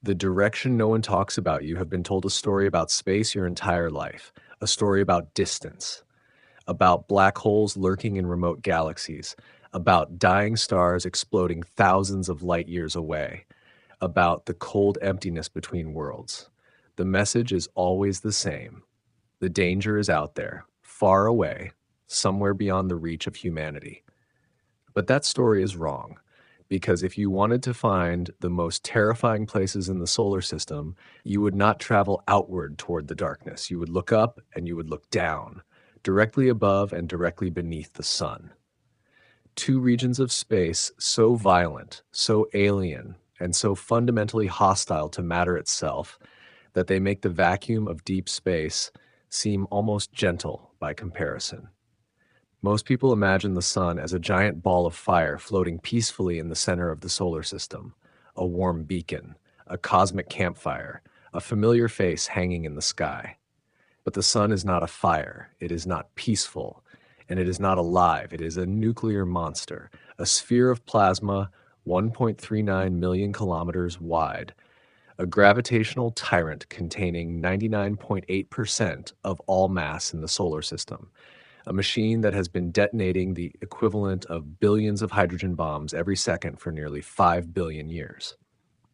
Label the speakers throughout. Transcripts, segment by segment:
Speaker 1: The direction no one talks about. You have been told a story about space your entire life, a story about distance, about black holes lurking in remote galaxies, about dying stars exploding thousands of light years away, about the cold emptiness between worlds. The message is always the same. The danger is out there, far away, somewhere beyond the reach of humanity. But that story is wrong, because if you wanted to find the most terrifying places in the solar system, you would not travel outward toward the darkness. You would look up and you would look down, directly above and directly beneath the sun. Two regions of space so violent, so alien, and so fundamentally hostile to matter itself that they make the vacuum of deep space seem almost gentle by comparison. Most people imagine the sun as a giant ball of fire floating peacefully in the center of the solar system, a warm beacon, a cosmic campfire, a familiar face hanging in the sky. But the sun is not a fire, it is not peaceful, and it is not alive. It is a nuclear monster, a sphere of plasma 1.39 million kilometers wide, a gravitational tyrant containing 99.8% of all mass in the solar system, a machine that has been detonating the equivalent of billions of hydrogen bombs every second for nearly 5 billion years.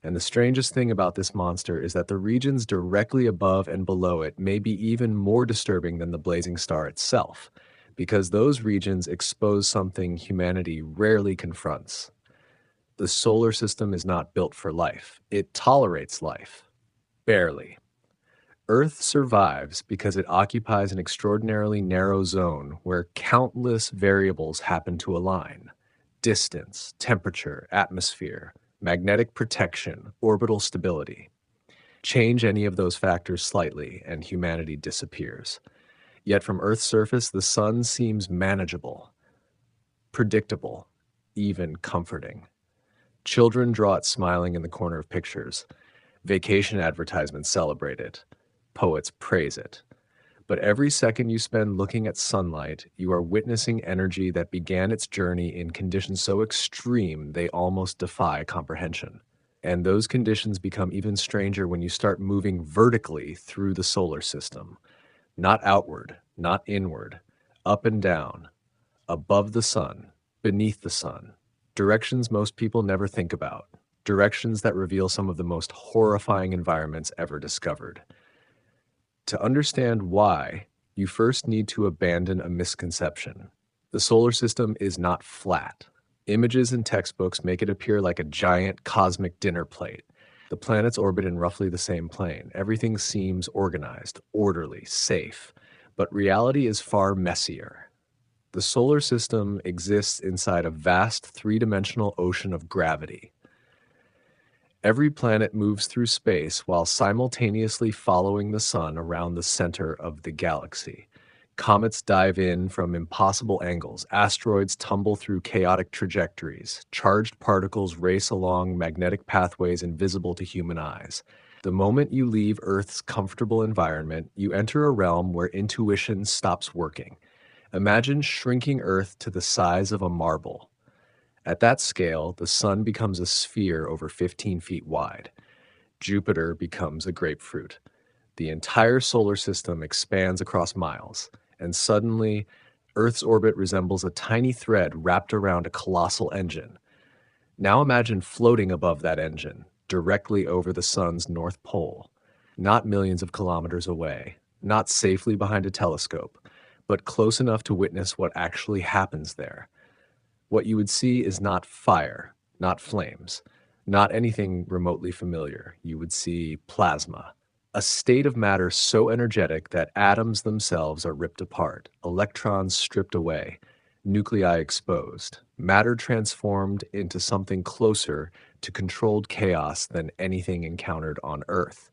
Speaker 1: And the strangest thing about this monster is that the regions directly above and below it may be even more disturbing than the blazing star itself, because those regions expose something humanity rarely confronts. The solar system is not built for life. It tolerates life. Barely. Earth survives because it occupies an extraordinarily narrow zone where countless variables happen to align: distance, temperature, atmosphere, magnetic protection, orbital stability. Change any of those factors slightly, and humanity disappears. Yet from Earth's surface, the sun seems manageable, predictable, even comforting. Children draw it smiling in the corner of pictures. Vacation advertisements celebrate it. Poets praise it. But every second you spend looking at sunlight, you are witnessing energy that began its journey in conditions so extreme they almost defy comprehension. And those conditions become even stranger when you start moving vertically through the solar system. Not outward, not inward, up and down, above the sun, beneath the sun. Directions most people never think about. Directions that reveal some of the most horrifying environments ever discovered. To understand why, you first need to abandon a misconception. The solar system is not flat. Images in textbooks make it appear like a giant cosmic dinner plate. The planets orbit in roughly the same plane. Everything seems organized, orderly, safe. But reality is far messier. The solar system exists inside a vast three-dimensional ocean of gravity. Every planet moves through space while simultaneously following the sun around the center of the galaxy. Comets dive in from impossible angles. Asteroids tumble through chaotic trajectories. Charged particles race along magnetic pathways invisible to human eyes. The moment you leave Earth's comfortable environment, you enter a realm where intuition stops working. Imagine shrinking Earth to the size of a marble. At that scale, the sun becomes a sphere over 15 feet wide. Jupiter becomes a grapefruit. The entire solar system expands across miles, and suddenly, Earth's orbit resembles a tiny thread wrapped around a colossal engine. Now imagine floating above that engine, directly over the sun's north pole, not millions of kilometers away, not safely behind a telescope, but close enough to witness what actually happens there. What you would see is not fire, not flames, not anything remotely familiar. You would see plasma, a state of matter so energetic that atoms themselves are ripped apart, electrons stripped away, nuclei exposed, matter transformed into something closer to controlled chaos than anything encountered on Earth.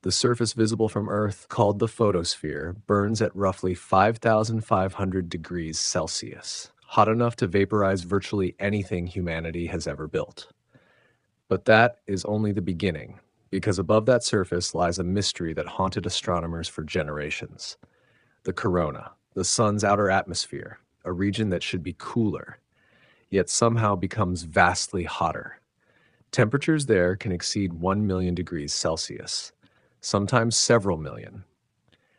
Speaker 1: The surface visible from Earth, called the photosphere, burns at roughly 5,500 degrees Celsius, hot enough to vaporize virtually anything humanity has ever built. But that is only the beginning, because above that surface lies a mystery that haunted astronomers for generations. The corona, the sun's outer atmosphere, a region that should be cooler, yet somehow becomes vastly hotter. Temperatures there can exceed 1 million degrees Celsius, sometimes several million.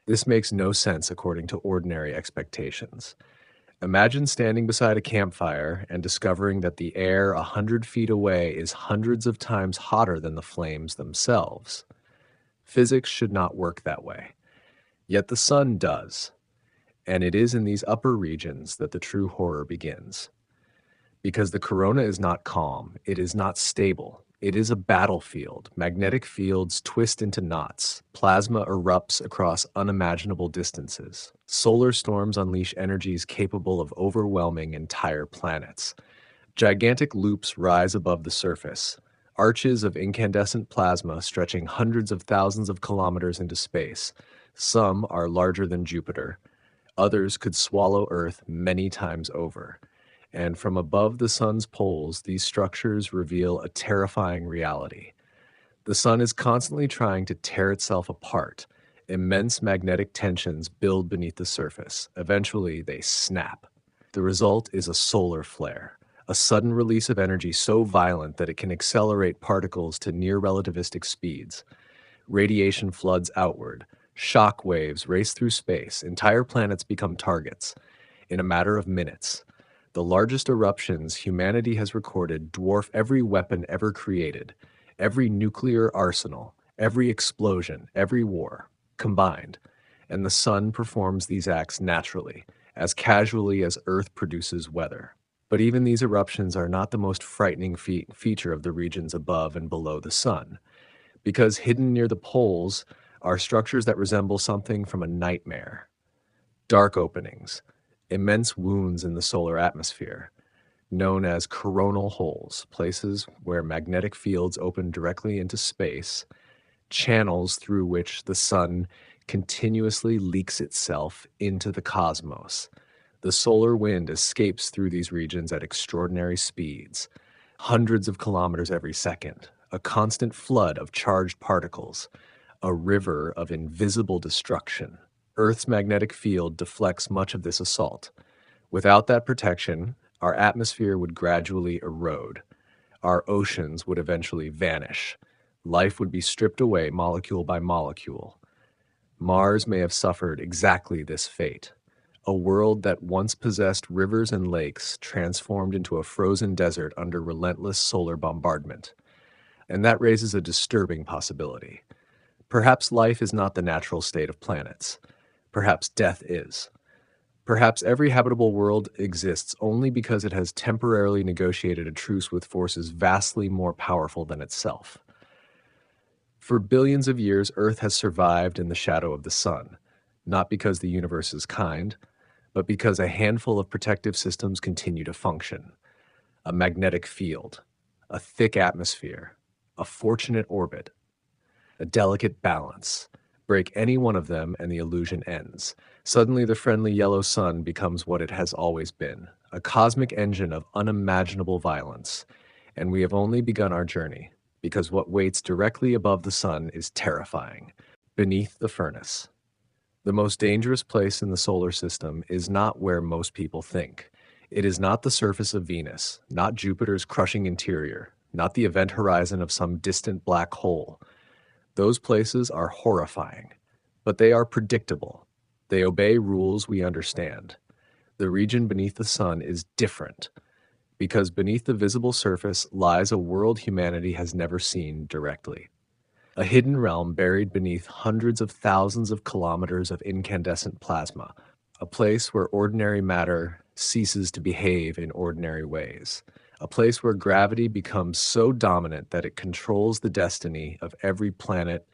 Speaker 1: This makes no sense according to ordinary expectations. Imagine standing beside a campfire and discovering that the air 100 feet away is hundreds of times hotter than the flames themselves. Physics should not work that way. Yet the sun does, and it is in these upper regions that the true horror begins. Because the corona is not calm, it is not stable. It is a battlefield. Magnetic fields twist into knots. Plasma erupts across unimaginable distances. Solar storms unleash energies capable of overwhelming entire planets. Gigantic loops rise above the surface. Arches of incandescent plasma stretching hundreds of thousands of kilometers into space. Some are larger than Jupiter. Others could swallow Earth many times over. And from above the sun's poles, these structures reveal a terrifying reality. The sun is constantly trying to tear itself apart. Immense magnetic tensions build beneath the surface. Eventually, they snap. The result is a solar flare, a sudden release of energy so violent that it can accelerate particles to near relativistic speeds. Radiation floods outward. Shock waves race through space. Entire planets become targets. In a matter of minutes, the largest eruptions humanity has recorded dwarf every weapon ever created, every nuclear arsenal, every explosion, every war, combined, and the sun performs these acts naturally, as casually as Earth produces weather. But even these eruptions are not the most frightening feature of the regions above and below the sun, because hidden near the poles are structures that resemble something from a nightmare. Dark openings, immense wounds in the solar atmosphere, known as coronal holes, places where magnetic fields open directly into space, channels through which the sun continuously leaks itself into the cosmos. The solar wind escapes through these regions at extraordinary speeds, hundreds of kilometers every second, a constant flood of charged particles, a river of invisible destruction. Earth's magnetic field deflects much of this assault. Without that protection, our atmosphere would gradually erode. Our oceans would eventually vanish. Life would be stripped away molecule by molecule. Mars may have suffered exactly this fate. A world that once possessed rivers and lakes transformed into a frozen desert under relentless solar bombardment. And that raises a disturbing possibility. Perhaps life is not the natural state of planets. Perhaps death is. Perhaps every habitable world exists only because it has temporarily negotiated a truce with forces vastly more powerful than itself. For billions of years, Earth has survived in the shadow of the sun, not because the universe is kind, but because a handful of protective systems continue to function. A magnetic field, a thick atmosphere, a fortunate orbit, a delicate balance. Break any one of them and the illusion ends. Suddenly the friendly yellow sun becomes what it has always been, a cosmic engine of unimaginable violence. And we have only begun our journey, because what waits directly above the sun is terrifying, beneath the furnace. The most dangerous place in the solar system is not where most people think. It is not the surface of Venus, not Jupiter's crushing interior, not the event horizon of some distant black hole. Those places are horrifying, but they are predictable. They obey rules we understand. The region beneath the sun is different, because beneath the visible surface lies a world humanity has never seen directly. A hidden realm buried beneath hundreds of thousands of kilometers of incandescent plasma, a place where ordinary matter ceases to behave in ordinary ways, a place where gravity becomes so dominant that it controls the destiny of every planet,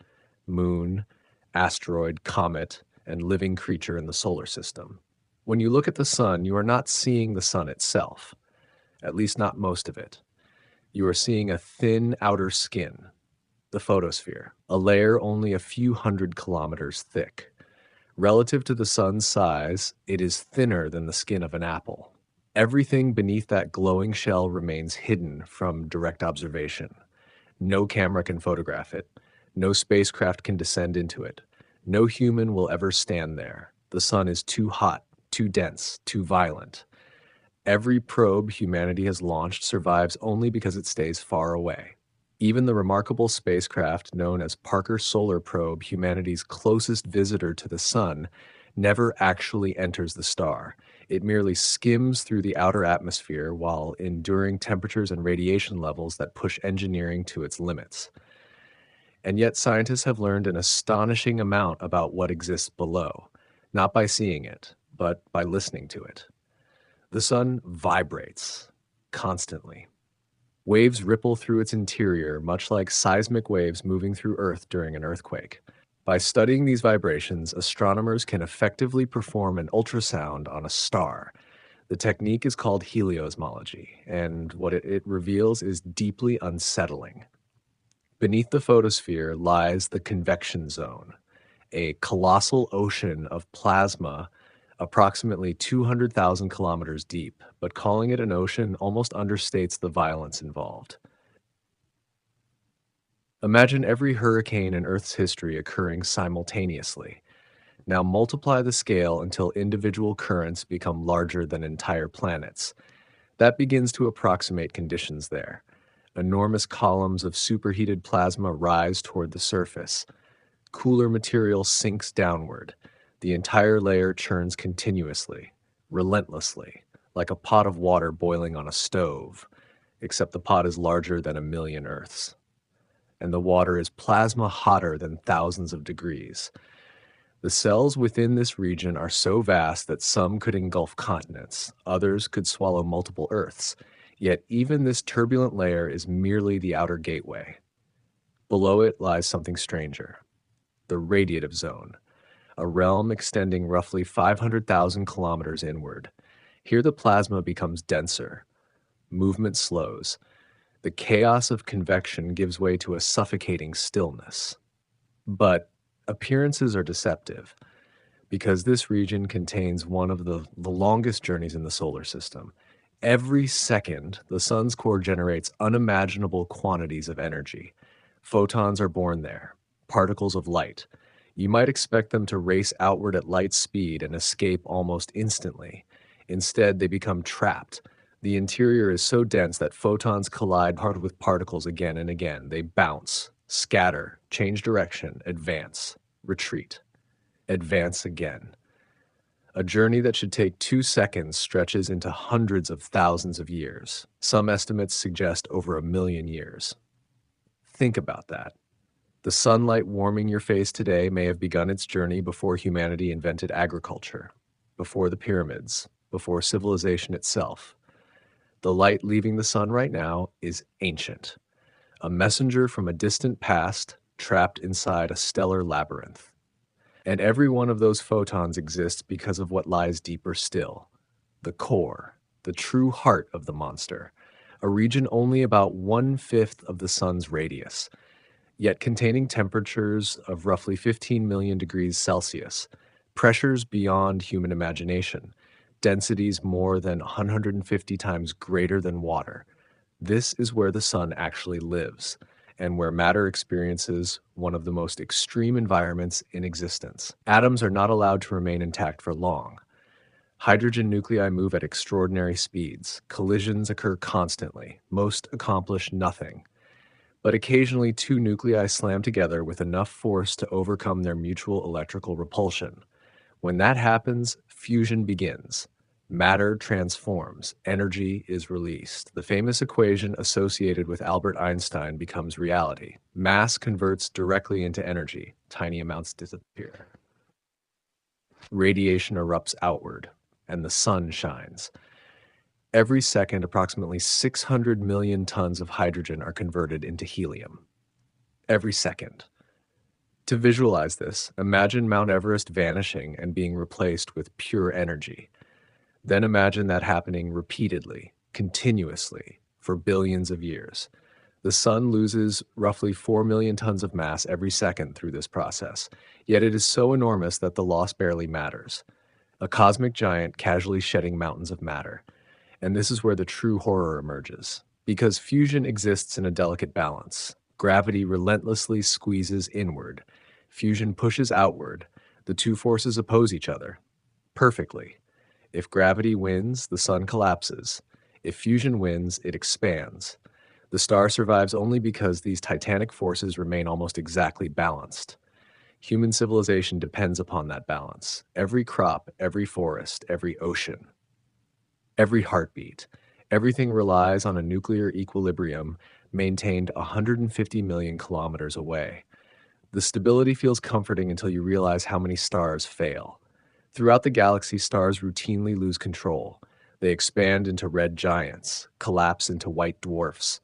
Speaker 1: moon, asteroid, comet, and living creature in the solar system. When you look at the sun, you are not seeing the sun itself, at least not most of it. You are seeing a thin outer skin, the photosphere, a layer only a few hundred kilometers thick. Relative to the sun's size, it is thinner than the skin of an apple. Everything beneath that glowing shell remains hidden from direct observation. No camera can photograph it. No spacecraft can descend into it. No human will ever stand there. The sun is too hot, too dense, too violent. Every probe humanity has launched survives only because it stays far away. Even the remarkable spacecraft known as Parker Solar Probe, humanity's closest visitor to the sun, never actually enters the star. It merely skims through the outer atmosphere while enduring temperatures and radiation levels that push engineering to its limits. And yet, scientists have learned an astonishing amount about what exists below, not by seeing it, but by listening to it. The sun vibrates constantly. Waves ripple through its interior, much like seismic waves moving through Earth during an earthquake. By studying these vibrations, astronomers can effectively perform an ultrasound on a star. The technique is called heliosmology, and what it reveals is deeply unsettling. Beneath the photosphere lies the convection zone, a colossal ocean of plasma approximately 200,000 kilometers deep, but calling it an ocean almost understates the violence involved. Imagine every hurricane in Earth's history occurring simultaneously. Now multiply the scale until individual currents become larger than entire planets. That begins to approximate conditions there. Enormous columns of superheated plasma rise toward the surface. Cooler material sinks downward. The entire layer churns continuously, relentlessly, like a pot of water boiling on a stove, except the pot is larger than 1,000,000 Earths. And the water is plasma hotter than thousands of degrees. The cells within this region are so vast that some could engulf continents, others could swallow multiple Earths. Yet even this turbulent layer is merely the outer gateway. Below it lies something stranger, the radiative zone, a realm extending roughly 500,000 kilometers inward. Here the plasma becomes denser, movement slows. The chaos of convection gives way to a suffocating stillness. But appearances are deceptive, because this region contains one of the longest journeys in the solar system. Every second, the sun's core generates unimaginable quantities of energy. Photons are born there, particles of light. You might expect them to race outward at light speed and escape almost instantly. Instead, they become trapped. The interior is so dense that photons collide hard with particles again and again. They bounce, scatter, change direction, advance, retreat, advance again. A journey that should take 2 seconds stretches into hundreds of thousands of years. Some estimates suggest over 1,000,000 years. Think about that. The sunlight warming your face today may have begun its journey before humanity invented agriculture, before the pyramids, before civilization itself. The light leaving the sun right now is ancient, a messenger from a distant past trapped inside a stellar labyrinth. And every one of those photons exists because of what lies deeper still, the core, the true heart of the monster, a region only about 1/5 of the sun's radius, yet containing temperatures of roughly 15 million degrees Celsius, pressures beyond human imagination, densities more than 150 times greater than water. This is where the sun actually lives, and where matter experiences one of the most extreme environments in existence. Atoms are not allowed to remain intact for long. Hydrogen nuclei move at extraordinary speeds. Collisions occur constantly. Most accomplish nothing. But occasionally, two nuclei slam together with enough force to overcome their mutual electrical repulsion. When that happens, fusion begins. Matter transforms, energy is released. The famous equation associated with Albert Einstein becomes reality. Mass converts directly into energy. Tiny amounts disappear. Radiation erupts outward, and the sun shines. Every second, approximately 600 million tons of hydrogen are converted into helium. Every second. To visualize this, imagine Mount Everest vanishing and being replaced with pure energy. Then imagine that happening repeatedly, continuously, for billions of years. The sun loses roughly 4 million tons of mass every second through this process, yet it is so enormous that the loss barely matters. A cosmic giant casually shedding mountains of matter. And this is where the true horror emerges. Because fusion exists in a delicate balance. Gravity relentlessly squeezes inward. Fusion pushes outward. The two forces oppose each other. Perfectly. If gravity wins, the sun collapses. If fusion wins, it expands. The star survives only because these titanic forces remain almost exactly balanced. Human civilization depends upon that balance. Every crop, every forest, every ocean, every heartbeat, everything relies on a nuclear equilibrium maintained 150 million kilometers away. The stability feels comforting until you realize how many stars fail. Throughout the galaxy, stars routinely lose control. They expand into red giants, collapse into white dwarfs,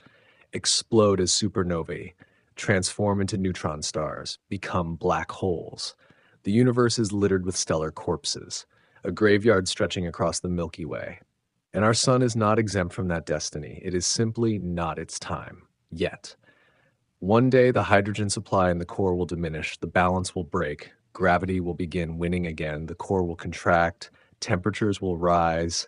Speaker 1: explode as supernovae, transform into neutron stars, become black holes. The universe is littered with stellar corpses, a graveyard stretching across the Milky Way. And our sun is not exempt from that destiny. It is simply not its time, yet. One day, the hydrogen supply in the core will diminish, the balance will break, gravity will begin winning again, the core will contract, temperatures will rise,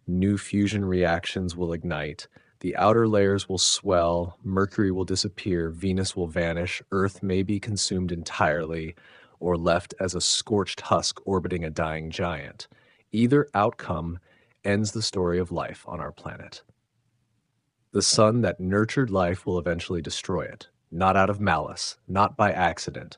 Speaker 1: new fusion reactions will ignite, the outer layers will swell, Mercury will disappear, Venus will vanish, Earth may be consumed entirely, or left as a scorched husk orbiting a dying giant. Either outcome ends the story of life on our planet. The sun that nurtured life will eventually destroy it, not out of malice, not by accident,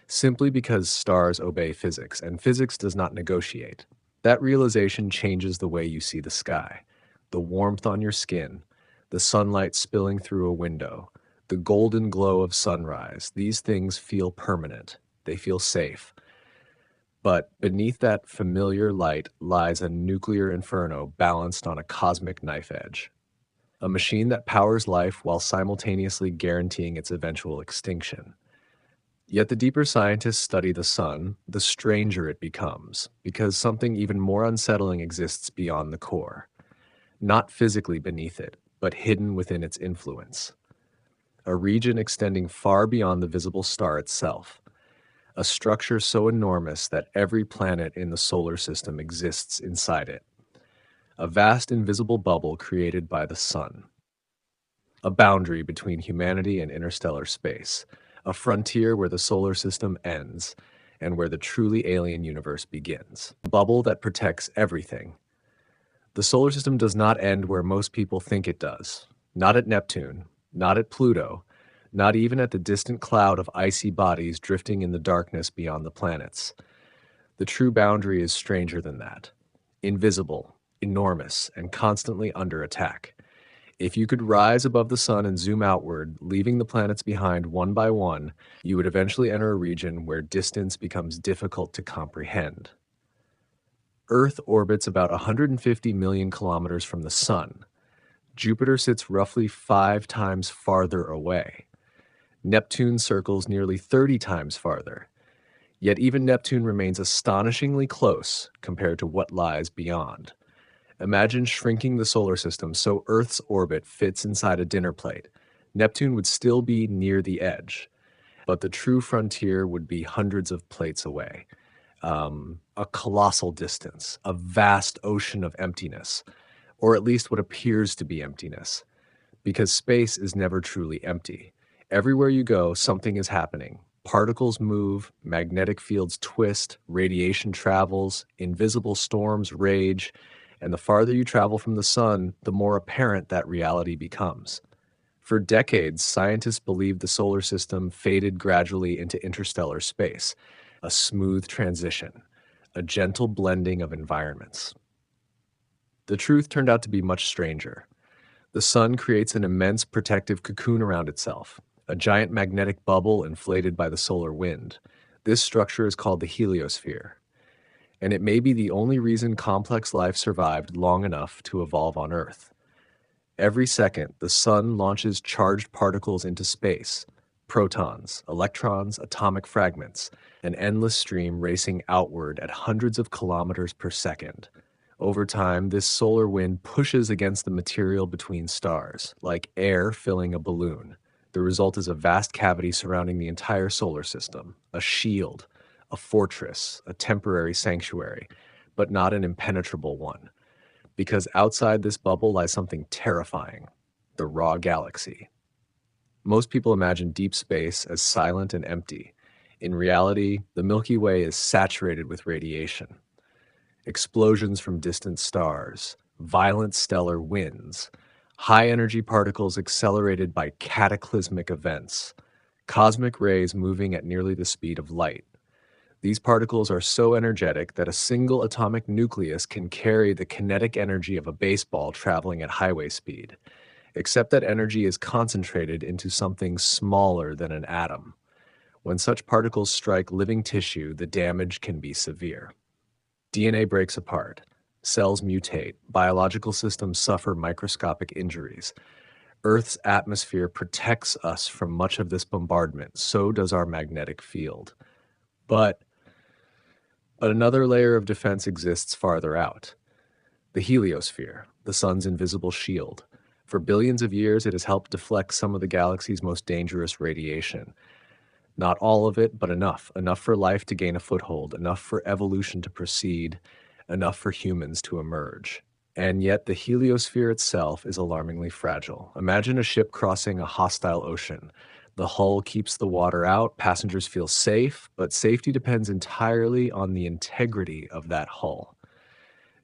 Speaker 1: simply because stars obey physics, and physics does not negotiate. That realization changes the way you see the sky. The warmth on your skin, the sunlight spilling through a window, the golden glow of sunrise, these things feel permanent. They feel safe. But beneath that familiar light lies a nuclear inferno balanced on a cosmic knife edge. A machine that powers life while simultaneously guaranteeing its eventual extinction. Yet the deeper scientists study the sun, the stranger it becomes, because something even more unsettling exists beyond the core. Not physically beneath it, but hidden within its influence. A region extending far beyond the visible star itself. A structure so enormous that every planet in the solar system exists inside it. A vast invisible bubble created by the sun. A boundary between humanity and interstellar space. A frontier where the solar system ends and where the truly alien universe begins. A bubble that protects everything. The solar system does not end where most people think it does. Not at Neptune, not at Pluto, not even at the distant cloud of icy bodies drifting in the darkness beyond the planets. The true boundary is stranger than that. Invisible, enormous, and constantly under attack. If you could rise above the sun and zoom outward, leaving the planets behind one by one, you would eventually enter a region where distance becomes difficult to comprehend. Earth orbits about 150 million kilometers from the sun. Jupiter sits roughly 5 times farther away. Neptune circles nearly 30 times farther. Yet even Neptune remains astonishingly close compared to what lies beyond. Imagine shrinking the solar system so Earth's orbit fits inside a dinner plate. Neptune would still be near the edge, but the true frontier would be hundreds of plates away. A colossal distance, a vast ocean of emptiness, or at least what appears to be emptiness, because space is never truly empty. Everywhere you go, something is happening. Particles move, magnetic fields twist, radiation travels, invisible storms rage, and the farther you travel from the sun, the more apparent that reality becomes. For decades, scientists believed the solar system faded gradually into interstellar space, a smooth transition, a gentle blending of environments. The truth turned out to be much stranger. The sun creates an immense protective cocoon around itself, a giant magnetic bubble inflated by the solar wind. This structure is called the heliosphere, and it may be the only reason complex life survived long enough to evolve on Earth. Every second, the sun launches charged particles into space, protons, electrons, atomic fragments, an endless stream racing outward at hundreds of kilometers per second. Over time, this solar wind pushes against the material between stars, like air filling a balloon. The result is a vast cavity surrounding the entire solar system, a shield, a fortress, a temporary sanctuary, but not an impenetrable one. Because outside this bubble lies something terrifying, the raw galaxy. Most people imagine deep space as silent and empty. In reality, the Milky Way is saturated with radiation. Explosions from distant stars, violent stellar winds, High energy particles accelerated by cataclysmic events, cosmic rays moving at nearly the speed of light. These particles are so energetic that a single atomic nucleus can carry the kinetic energy of a baseball traveling at highway speed, except that energy is concentrated into something smaller than an atom. When such particles strike living tissue, the damage can be severe. DNA breaks apart. Cells mutate. Biological systems suffer microscopic injuries. Earth's atmosphere protects us from much of this bombardment. So does our magnetic field. But another layer of defense exists farther out. The heliosphere, the sun's invisible shield. For billions of years, it has helped deflect some of the galaxy's most dangerous radiation. Not all of it, but enough. Enough for life to gain a foothold, enough for evolution to proceed, enough for humans to emerge. And yet the heliosphere itself is alarmingly fragile. Imagine a ship crossing a hostile ocean. The hull keeps the water out, passengers feel safe, but safety depends entirely on the integrity of that hull.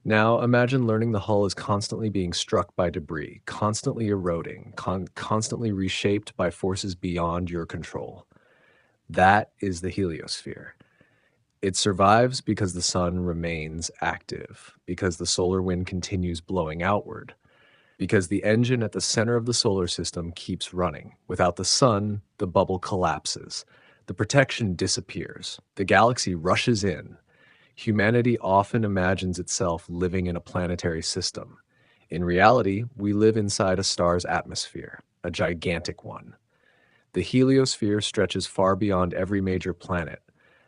Speaker 1: Now, imagine learning the hull is constantly being struck by debris, constantly eroding, constantly reshaped by forces beyond your control. That is the heliosphere. It survives because the sun remains active, because the solar wind continues blowing outward, because the engine at the center of the solar system keeps running. Without the sun, the bubble collapses. The protection disappears. The galaxy rushes in. Humanity often imagines itself living in a planetary system. In reality, we live inside a star's atmosphere, a gigantic one. The heliosphere stretches far beyond every major planet,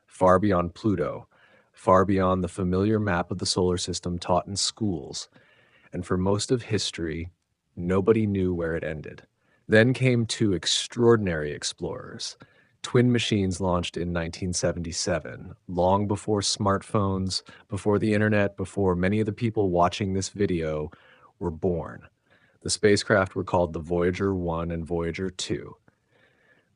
Speaker 1: far beyond Pluto, far beyond the familiar map of the solar system taught in schools, and for most of history, nobody knew where it ended. Then came two extraordinary explorers. Twin machines launched in 1977, long before smartphones, before the internet, before many of the people watching this video were born. The spacecraft were called the Voyager 1 and Voyager 2.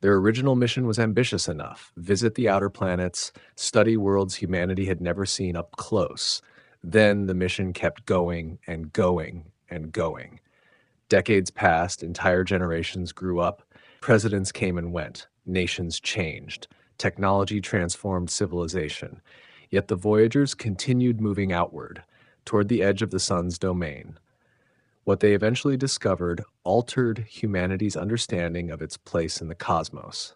Speaker 1: Their original mission was ambitious enough: visit the outer planets, study worlds humanity had never seen up close. Then the mission kept going and going and going. Decades passed, entire generations grew up, presidents came and went, nations changed, technology transformed civilization. Yet the Voyagers continued moving outward, toward the edge of the sun's domain. What they eventually discovered altered humanity's understanding of its place in the cosmos.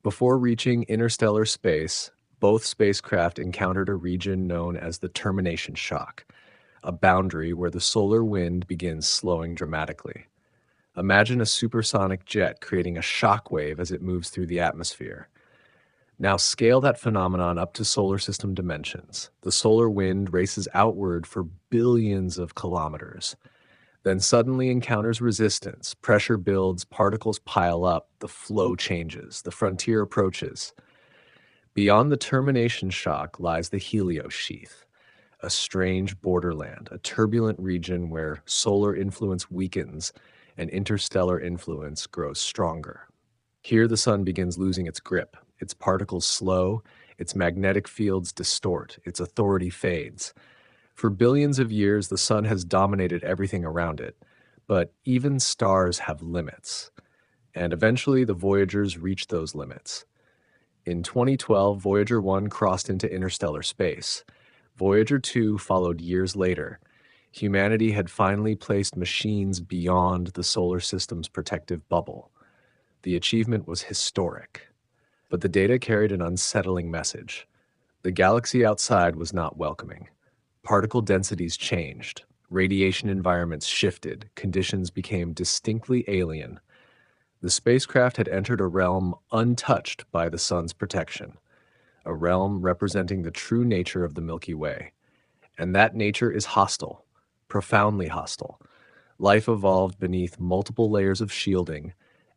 Speaker 1: Before reaching interstellar space, both spacecraft encountered a region known as the termination shock, a boundary where the solar wind begins slowing dramatically. Imagine a supersonic jet creating a shock wave as it moves through the atmosphere. Now scale that phenomenon up to solar system dimensions. The solar wind races outward for billions of kilometers, then suddenly encounters resistance. Pressure builds, particles pile up, the flow changes, the frontier approaches. Beyond the termination shock lies the heliosheath, a strange borderland, a turbulent region where solar influence weakens and interstellar influence grows stronger. Here the sun begins losing its grip. Its particles slow, its magnetic fields distort, its authority fades. For billions of years, the sun has dominated everything around it, but even stars have limits. And eventually, the Voyagers reached those limits. In 2012, Voyager 1 crossed into interstellar space. Voyager 2 followed years later. Humanity had finally placed machines beyond the solar system's protective bubble. The achievement was historic. But the data carried an unsettling message. The galaxy outside was not welcoming. Particle densities changed. Radiation environments shifted. Conditions became distinctly alien. The spacecraft had entered a realm untouched by the sun's protection, a realm representing the true nature of the Milky Way. And that nature is hostile, profoundly hostile. Life evolved beneath multiple layers of shielding.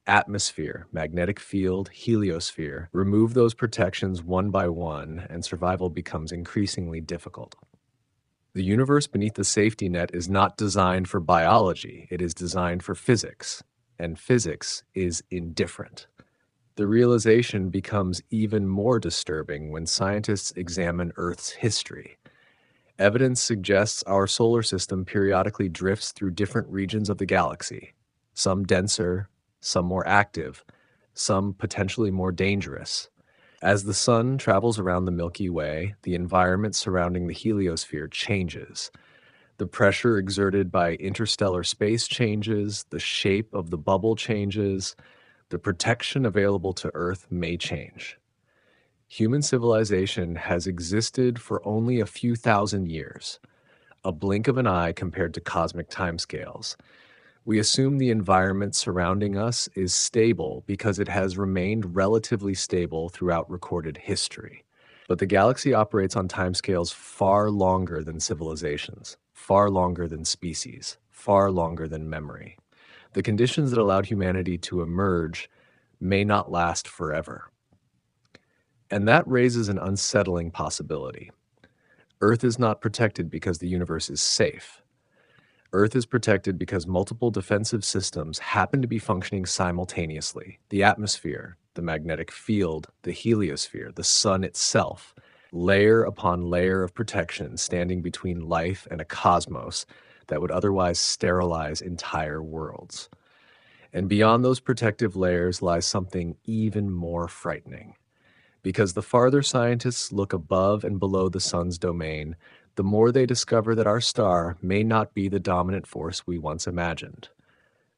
Speaker 1: Atmosphere, magnetic field, heliosphere. Remove those protections one by one, and survival becomes increasingly difficult. The universe beneath the safety net is not designed for biology, it is designed for physics, and physics is indifferent. The realization becomes even more disturbing when scientists examine Earth's history. Evidence suggests our solar system periodically drifts through different regions of the galaxy, some denser, some more active, some potentially more dangerous. As the sun travels around the Milky Way, the environment surrounding the heliosphere changes. The pressure exerted by interstellar space changes, the shape of the bubble changes, the protection available to Earth may change. Human civilization has existed for only a few thousand years, a blink of an eye compared to cosmic timescales. We assume the environment surrounding us is stable because it has remained relatively stable throughout recorded history. But the galaxy operates on timescales far longer than civilizations, far longer than species, far longer than memory. The conditions that allowed humanity to emerge may not last forever. And that raises an unsettling possibility. Earth is not protected because the universe is safe. Earth is protected because multiple defensive systems happen to be functioning simultaneously. The atmosphere, the magnetic field, the heliosphere, the sun itself, layer upon layer of protection standing between life and a cosmos that would otherwise sterilize entire worlds. And beyond those protective layers lies something even more frightening. Because the farther scientists look above and below the sun's domain, the more they discover that our star may not be the dominant force we once imagined.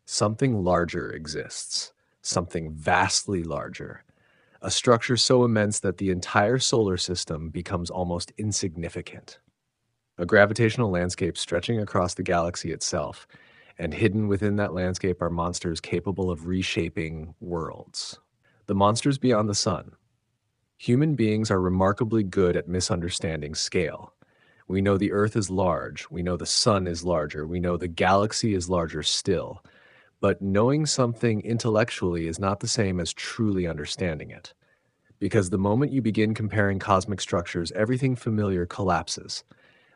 Speaker 1: Something larger exists, something vastly larger, a structure so immense that the entire solar system becomes almost insignificant. A gravitational landscape stretching across the galaxy itself, and hidden within that landscape are monsters capable of reshaping worlds. The monsters beyond the sun. Human beings are remarkably good at misunderstanding scale. We know the Earth is large, we know the sun is larger, we know the galaxy is larger still. But knowing something intellectually is not the same as truly understanding it. Because the moment you begin comparing cosmic structures, everything familiar collapses.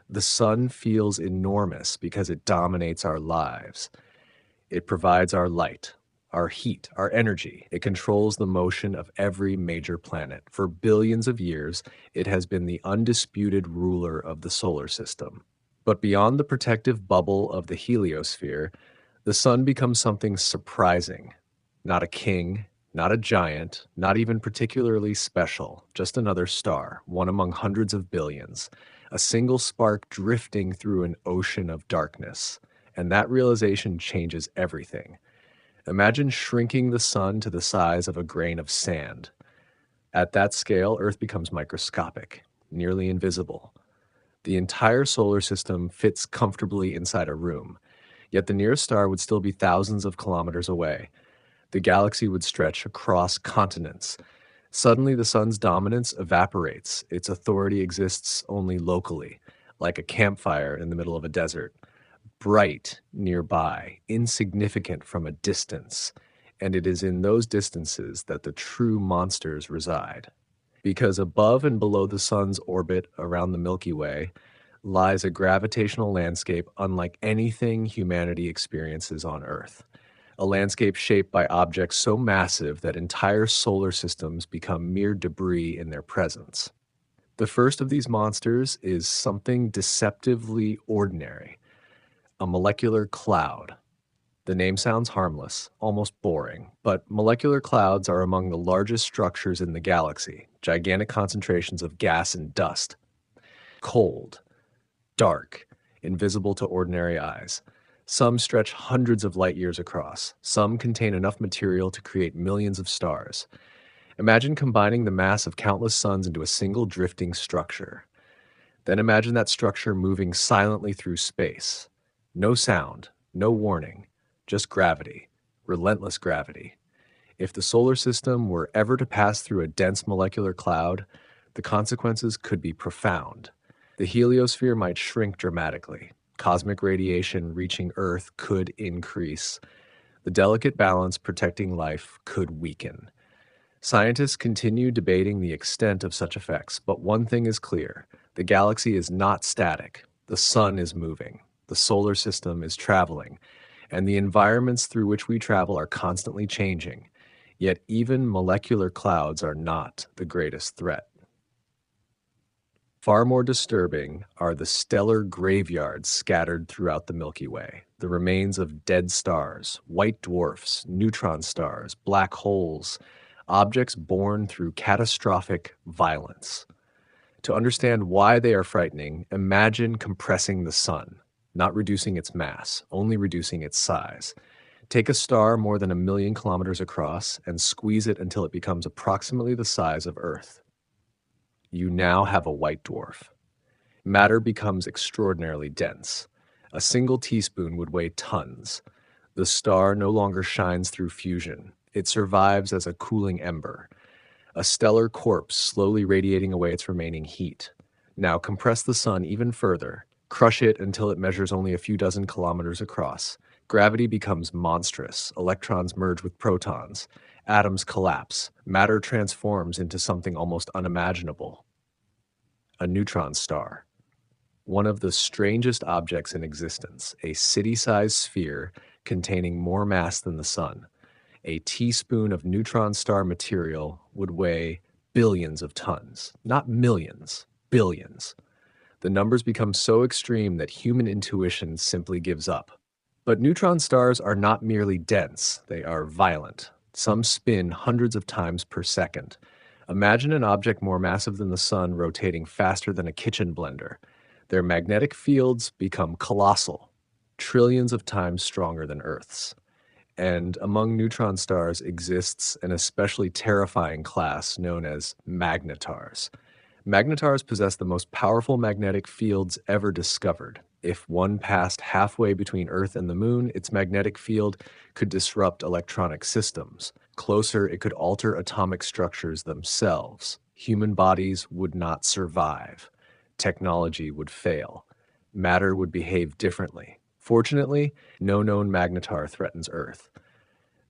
Speaker 1: The sun feels enormous because it dominates our lives. It provides our light, our heat, our energy. It controls the motion of every major planet. For billions of years, it has been the undisputed ruler of the solar system. But beyond the protective bubble of the heliosphere, the sun becomes something surprising. Not a king, not a giant, not even particularly special, just another star, one among hundreds of billions, a single spark drifting through an ocean of darkness. And that realization changes everything. Imagine shrinking the sun to the size of a grain of sand. At that scale, Earth becomes microscopic, nearly invisible. The entire solar system fits comfortably inside a room, yet the nearest star would still be thousands of kilometers away. The galaxy would stretch across continents. Suddenly, the sun's dominance evaporates. Its authority exists only locally, like a campfire in the middle of a desert. Bright nearby, insignificant from a distance, and it is in those distances that the true monsters reside. Because above and below the sun's orbit around the Milky Way lies a gravitational landscape unlike anything humanity experiences on Earth. A landscape shaped by objects so massive that entire solar systems become mere debris in their presence. The first of these monsters is something deceptively ordinary. A molecular cloud. The name sounds harmless, almost boring, but molecular clouds are among the largest structures in the galaxy, gigantic concentrations of gas and dust. Cold, dark, invisible to ordinary eyes. Some stretch hundreds of light years across. Some contain enough material to create millions of stars. Imagine combining the mass of countless suns into a single drifting structure. Then imagine that structure moving silently through space. No sound, no warning, just gravity, relentless gravity. If the solar system were ever to pass through a dense molecular cloud, the consequences could be profound. The heliosphere might shrink dramatically. Cosmic radiation reaching Earth could increase. The delicate balance protecting life could weaken. Scientists continue debating the extent of such effects, but one thing is clear. The galaxy is not static. The sun is moving. The solar system is traveling. And the environments through which we travel are constantly changing. Yet even molecular clouds are not the greatest threat. Far more disturbing are the stellar graveyards scattered throughout the Milky Way, the remains of dead stars, white dwarfs, neutron stars, black holes, objects born through catastrophic violence. To understand why they are frightening, imagine compressing the sun, not reducing its mass, only reducing its size. Take a star more than 1 million kilometers across and squeeze it until it becomes approximately the size of Earth. You now have a white dwarf. Matter becomes extraordinarily dense. A single teaspoon would weigh tons. The star no longer shines through fusion. It survives as a cooling ember, a stellar corpse slowly radiating away its remaining heat. Now compress the sun even further. Crush it until it measures only a few dozen kilometers across. Gravity becomes monstrous. Electrons merge with protons. Atoms collapse. Matter transforms into something almost unimaginable. A neutron star. One of the strangest objects in existence, a city-sized sphere containing more mass than the sun. A teaspoon of neutron star material would weigh billions of tons, not millions, billions. The numbers become so extreme that human intuition simply gives up. But neutron stars are not merely dense, they are violent. Some spin hundreds of times per second. Imagine an object more massive than the sun rotating faster than a kitchen blender. Their magnetic fields become colossal, trillions of times stronger than Earth's. And among neutron stars exists an especially terrifying class known as magnetars. Magnetars possess the most powerful magnetic fields ever discovered. If one passed halfway between Earth and the Moon, its magnetic field could disrupt electronic systems. Closer, it could alter atomic structures themselves. Human bodies would not survive. Technology would fail. Matter would behave differently. Fortunately, no known magnetar threatens Earth.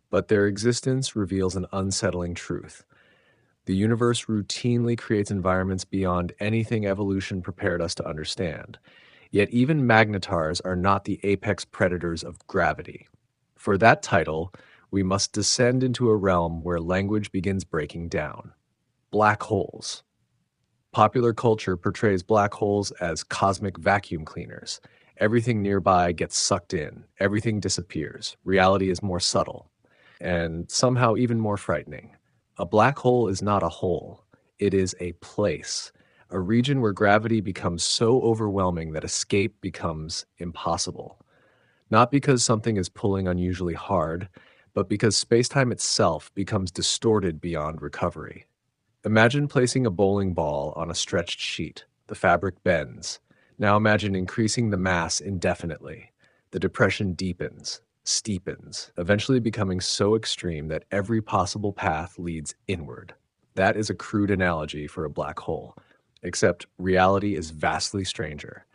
Speaker 1: But their existence reveals an unsettling truth. The universe routinely creates environments beyond anything evolution prepared us to understand. Yet even magnetars are not the apex predators of gravity. For that title, we must descend into a realm where language begins breaking down. Black holes. Popular culture portrays black holes as cosmic vacuum cleaners. Everything nearby gets sucked in. Everything disappears. Reality is more subtle and somehow even more frightening. A black hole is not a hole. It is a place, a region where gravity becomes so overwhelming that escape becomes impossible. Not because something is pulling unusually hard, but because space-time itself becomes distorted beyond recovery. Imagine placing a bowling ball on a stretched sheet. The fabric bends. Now imagine increasing the mass indefinitely. The depression deepens, steepens, eventually becoming so extreme that every possible path leads inward. That is a crude analogy for a black hole, except reality is vastly stranger.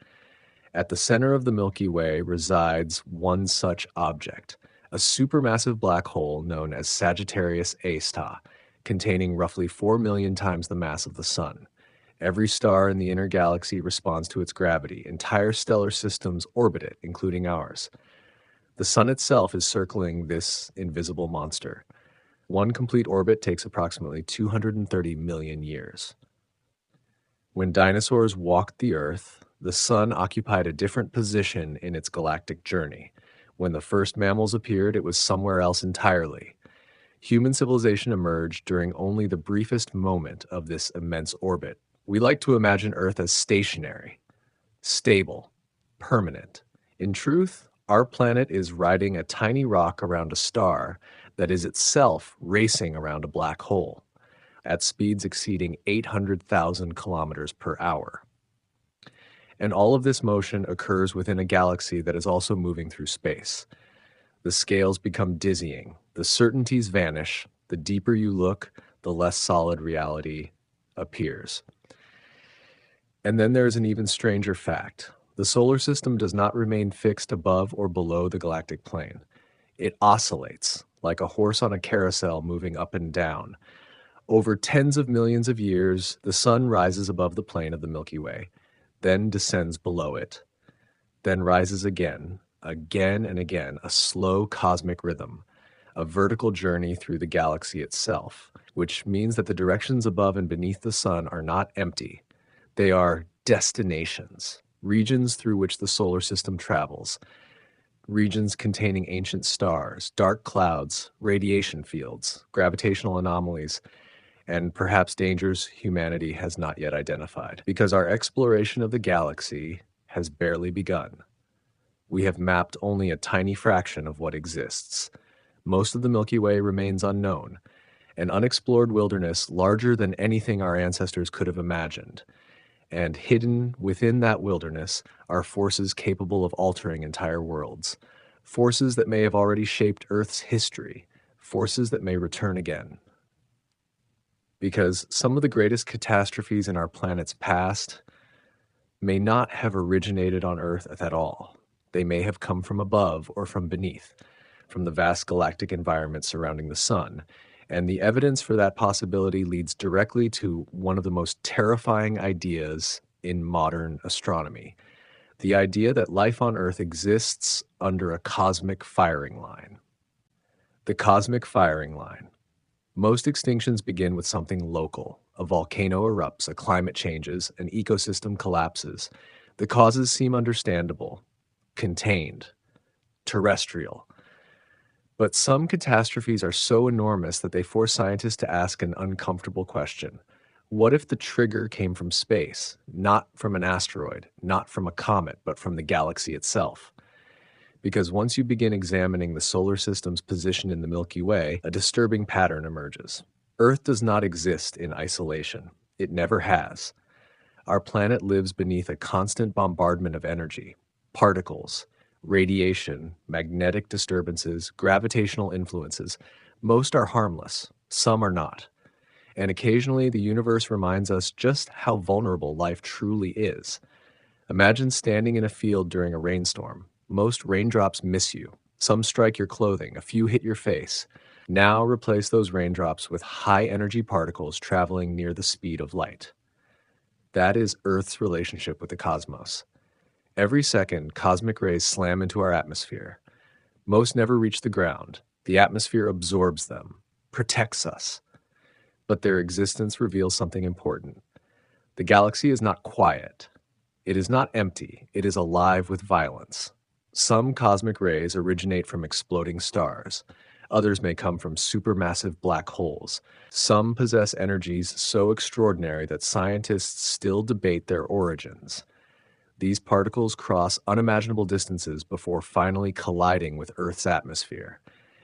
Speaker 1: At the center of the Milky Way resides one such object, a supermassive black hole known as Sagittarius A star, containing roughly 4 million times the mass of the Sun. Every star in the inner galaxy responds to its gravity. Entire stellar systems orbit it, including ours. The Sun itself is circling this invisible monster. One complete orbit takes approximately 230 million years. When dinosaurs walked the Earth, the Sun occupied a different position in its galactic journey. When the first mammals appeared, it was somewhere else entirely. Human civilization emerged during only the briefest moment of this immense orbit. We like to imagine Earth as stationary, stable, permanent. In truth, our planet is riding a tiny rock around a star that is itself racing around a black hole at speeds exceeding 800,000 kilometers per hour. And all of this motion occurs within a galaxy that is also moving through space. The scales become dizzying, the certainties vanish, the deeper you look, the less solid reality appears. And then there is an even stranger fact. The solar system does not remain fixed above or below the galactic plane. It oscillates, like a horse on a carousel moving up and down. Over tens of millions of years, the sun rises above the plane of the Milky Way, then descends below it, then rises again and again, a slow cosmic rhythm, a vertical journey through the galaxy itself, which means that the directions above and beneath the sun are not empty. They are destinations, regions through which the solar system travels, regions containing ancient stars, dark clouds, radiation fields, gravitational anomalies, and perhaps dangers humanity has not yet identified. Because our exploration of the galaxy has barely begun. We have mapped only a tiny fraction of what exists. Most of the Milky Way remains unknown, an unexplored wilderness larger than anything our ancestors could have imagined. And hidden within that wilderness are forces capable of altering entire worlds, forces that may have already shaped Earth's history, forces that may return again. Because some of the greatest catastrophes in our planet's past may not have originated on Earth at all. They may have come from above or from beneath, from the vast galactic environment surrounding the sun. And the evidence for that possibility leads directly to one of the most terrifying ideas in modern astronomy: the idea that life on Earth exists under a cosmic firing line. The cosmic firing line. Most extinctions begin with something local. A volcano erupts, a climate changes, an ecosystem collapses. The causes seem understandable, contained, terrestrial. But some catastrophes are so enormous that they force scientists to ask an uncomfortable question. What if the trigger came from space, not from an asteroid, not from a comet, but from the galaxy itself? Because once you begin examining the solar system's position in the Milky Way, a disturbing pattern emerges. Earth does not exist in isolation. It never has. Our planet lives beneath a constant bombardment of energy, particles, radiation, magnetic disturbances, gravitational influences. Most are harmless, some are not. And occasionally the universe reminds us just how vulnerable life truly is. Imagine standing in a field during a rainstorm. Most raindrops miss you. Some strike your clothing, a few hit your face. Now replace those raindrops with high-energy particles traveling near the speed of light. That is Earth's relationship with the cosmos. Every second, cosmic rays slam into our atmosphere. Most never reach the ground. The atmosphere absorbs them, protects us. But their existence reveals something important. The galaxy is not quiet. It is not empty. It is alive with violence. Some cosmic rays originate from exploding stars. Others may come from supermassive black holes. Some possess energies so extraordinary that scientists still debate their origins. These particles cross unimaginable distances before finally colliding with Earth's atmosphere.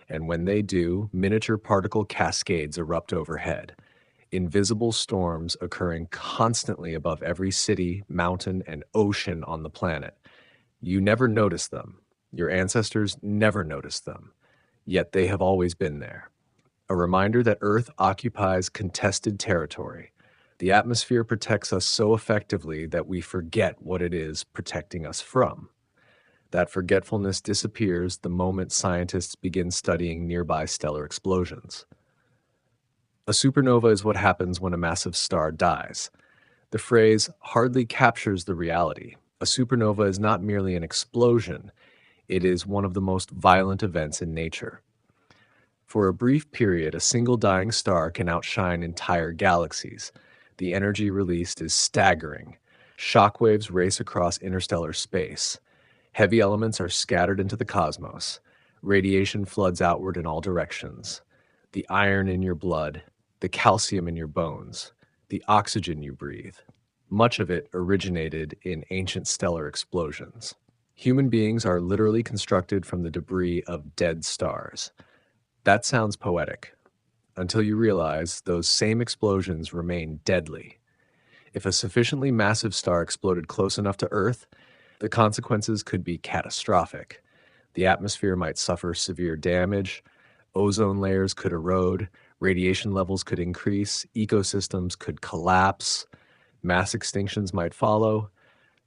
Speaker 1: And when they do, miniature particle cascades erupt overhead. Invisible storms occurring constantly above every city, mountain, and ocean on the planet. You never notice them. Your ancestors never noticed them. Yet they have always been there. A reminder that Earth occupies contested territory. The atmosphere protects us so effectively that we forget what it is protecting us from. That forgetfulness disappears the moment scientists begin studying nearby stellar explosions. A supernova is what happens when a massive star dies. The phrase hardly captures the reality. A supernova is not merely an explosion, it is one of the most violent events in nature. For a brief period, a single dying star can outshine entire galaxies. The energy released is staggering. Shockwaves race across interstellar space. Heavy elements are scattered into the cosmos. Radiation floods outward in all directions. The iron in your blood, the calcium in your bones, the oxygen you breathe. Much of it originated in ancient stellar explosions. Human beings are literally constructed from the debris of dead stars. That sounds poetic, until you realize those same explosions remain deadly. If a sufficiently massive star exploded close enough to Earth, the consequences could be catastrophic. The atmosphere might suffer severe damage, ozone layers could erode, radiation levels could increase, ecosystems could collapse, mass extinctions might follow.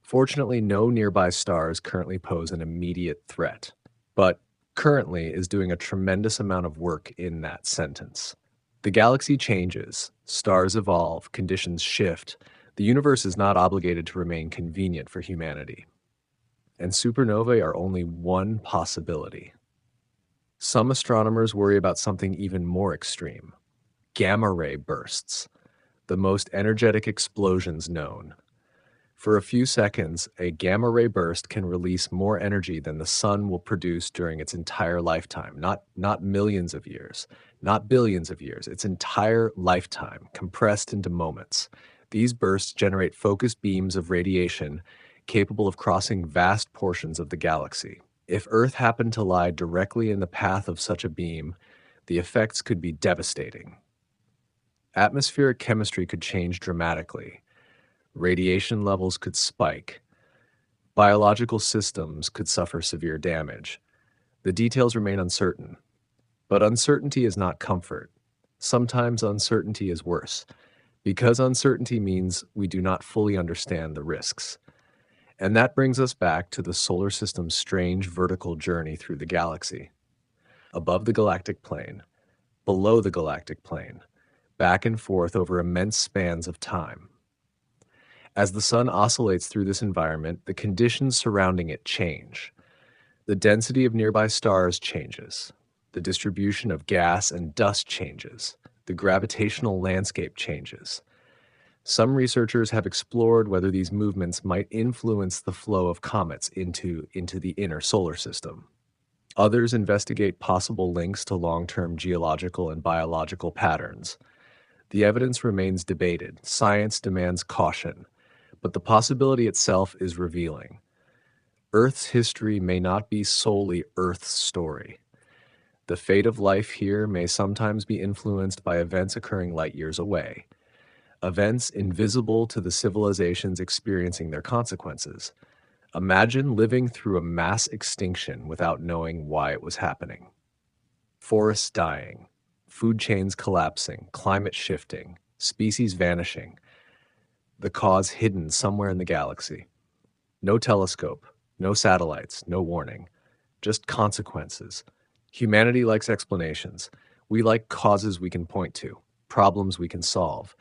Speaker 1: Fortunately, no nearby stars currently pose an immediate threat, but currently is doing a tremendous amount of work in that sentence. The galaxy changes, stars evolve, conditions shift. The universe is not obligated to remain convenient for humanity. And supernovae are only one possibility. Some astronomers worry about something even more extreme: gamma ray bursts, the most energetic explosions known. For a few seconds, a gamma ray burst can release more energy than the sun will produce during its entire lifetime. Not millions of years, not billions of years, its entire lifetime compressed into moments. These bursts generate focused beams of radiation capable of crossing vast portions of the galaxy. If Earth happened to lie directly in the path of such a beam, the effects could be devastating. Atmospheric chemistry could change dramatically. Radiation levels could spike. Biological systems could suffer severe damage. The details remain uncertain. But uncertainty is not comfort. Sometimes uncertainty is worse, because uncertainty means we do not fully understand the risks. And that brings us back to the solar system's strange vertical journey through the galaxy. Above the galactic plane, below the galactic plane, back and forth over immense spans of time. As the sun oscillates through this environment, the conditions surrounding it change. The density of nearby stars changes. The distribution of gas and dust changes. The gravitational landscape changes. Some researchers have explored whether these movements might influence the flow of comets into the inner solar system. Others investigate possible links to long-term geological and biological patterns. The evidence remains debated. Science demands caution, but the possibility itself is revealing. Earth's history may not be solely Earth's story. The fate of life here may sometimes be influenced by events occurring light years away, events invisible to the civilizations experiencing their consequences. Imagine living through a mass extinction without knowing why it was happening. Forests dying, food chains collapsing, climate shifting, species vanishing, the cause hidden somewhere in the galaxy. No telescope, no satellites, no warning, just consequences. Humanity likes explanations. We like causes we can point to, problems we can solve.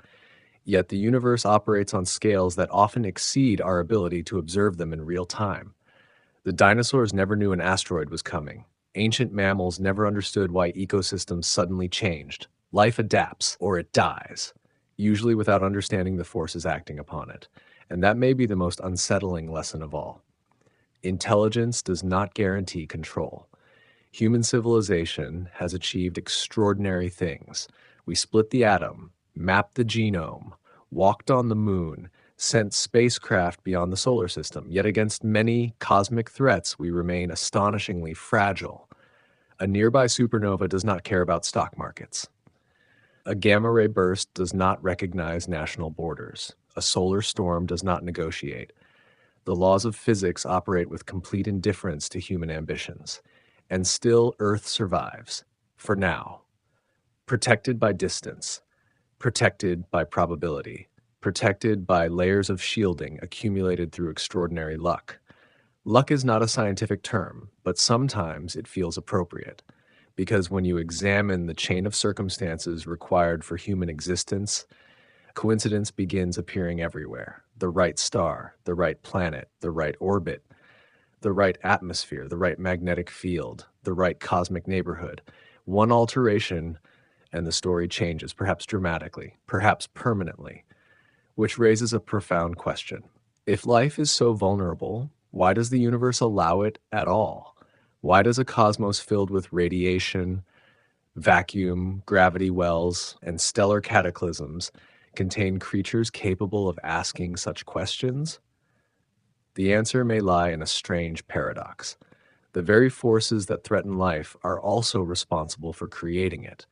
Speaker 1: Yet the universe operates on scales that often exceed our ability to observe them in real time. The dinosaurs never knew an asteroid was coming. Ancient mammals never understood why ecosystems suddenly changed. Life adapts, or it dies, usually without understanding the forces acting upon it. And that may be the most unsettling lesson of all. Intelligence does not guarantee control. Human civilization has achieved extraordinary things. We split the atom, mapped the genome, walked on the moon, sent spacecraft beyond the solar system. Yet against many cosmic threats, we remain astonishingly fragile. A nearby supernova does not care about stock markets. A gamma ray burst does not recognize national borders. A solar storm does not negotiate. The laws of physics operate with complete indifference to human ambitions. And still Earth survives, for now. Protected by distance, protected by probability, protected by layers of shielding accumulated through extraordinary luck. Luck is not a scientific term, but sometimes it feels appropriate, because when you examine the chain of circumstances required for human existence, coincidence begins appearing everywhere. The right star, the right planet, the right orbit, the right atmosphere, the right magnetic field, the right cosmic neighborhood. One alteration and the story changes, perhaps dramatically, perhaps permanently, which raises a profound question. If life is so vulnerable, why does the universe allow it at all? Why does a cosmos filled with radiation, vacuum, gravity wells, and stellar cataclysms contain creatures capable of asking such questions? The answer may lie in a strange paradox. The very forces that threaten life are also responsible for creating it.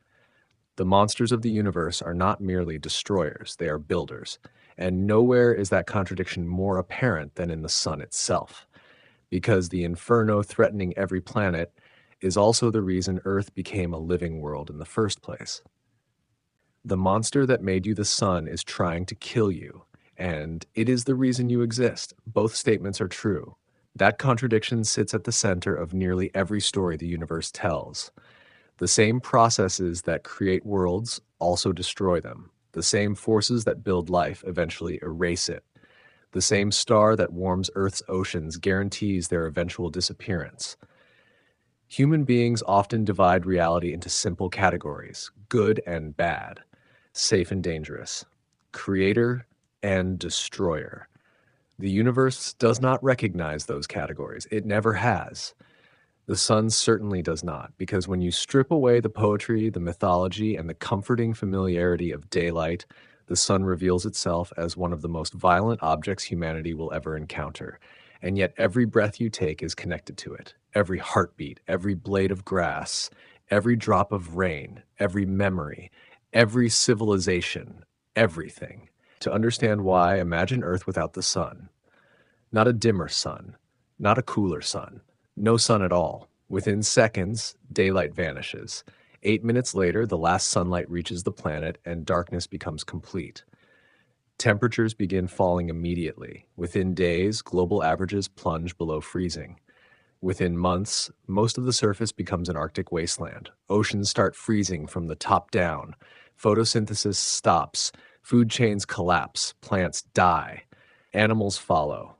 Speaker 1: The monsters of the universe are not merely destroyers, they are builders. And nowhere is that contradiction more apparent than in the sun itself, because the inferno threatening every planet is also the reason Earth became a living world in the first place. The monster that made you the sun is trying to kill you, and it is the reason you exist. Both statements are true. That contradiction sits at the center of nearly every story the universe tells. The same processes that create worlds also destroy them. The same forces that build life eventually erase it. The same star that warms Earth's oceans guarantees their eventual disappearance. Human beings often divide reality into simple categories: good and bad, safe and dangerous, creator and destroyer. The universe does not recognize those categories. It never has. The sun certainly does not, because when you strip away the poetry, the mythology, and the comforting familiarity of daylight, the sun reveals itself as one of the most violent objects humanity will ever encounter. And yet, every breath you take is connected to it. Every heartbeat, every blade of grass, every drop of rain, every memory, every civilization, everything. To understand why, imagine Earth without the sun. Not a dimmer sun, not a cooler sun, no sun at all. Within seconds, daylight vanishes. 8 minutes later, the last sunlight reaches the planet and darkness becomes complete. Temperatures begin falling immediately. Within days, global averages plunge below freezing. Within months, most of the surface becomes an Arctic wasteland. Oceans start freezing from the top down. Photosynthesis stops. Food chains collapse. Plants die. Animals follow.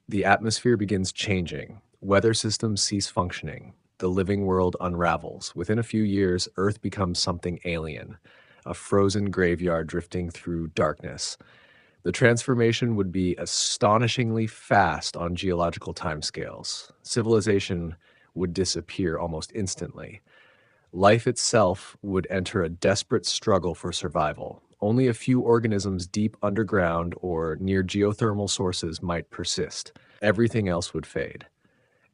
Speaker 1: The atmosphere begins changing. Weather systems cease functioning. The living world unravels. Within a few years, Earth becomes something alien, a frozen graveyard drifting through darkness. The transformation would be astonishingly fast on geological timescales. Civilization would disappear almost instantly. Life itself would enter a desperate struggle for survival. Only a few organisms deep underground or near geothermal sources might persist. Everything else would fade.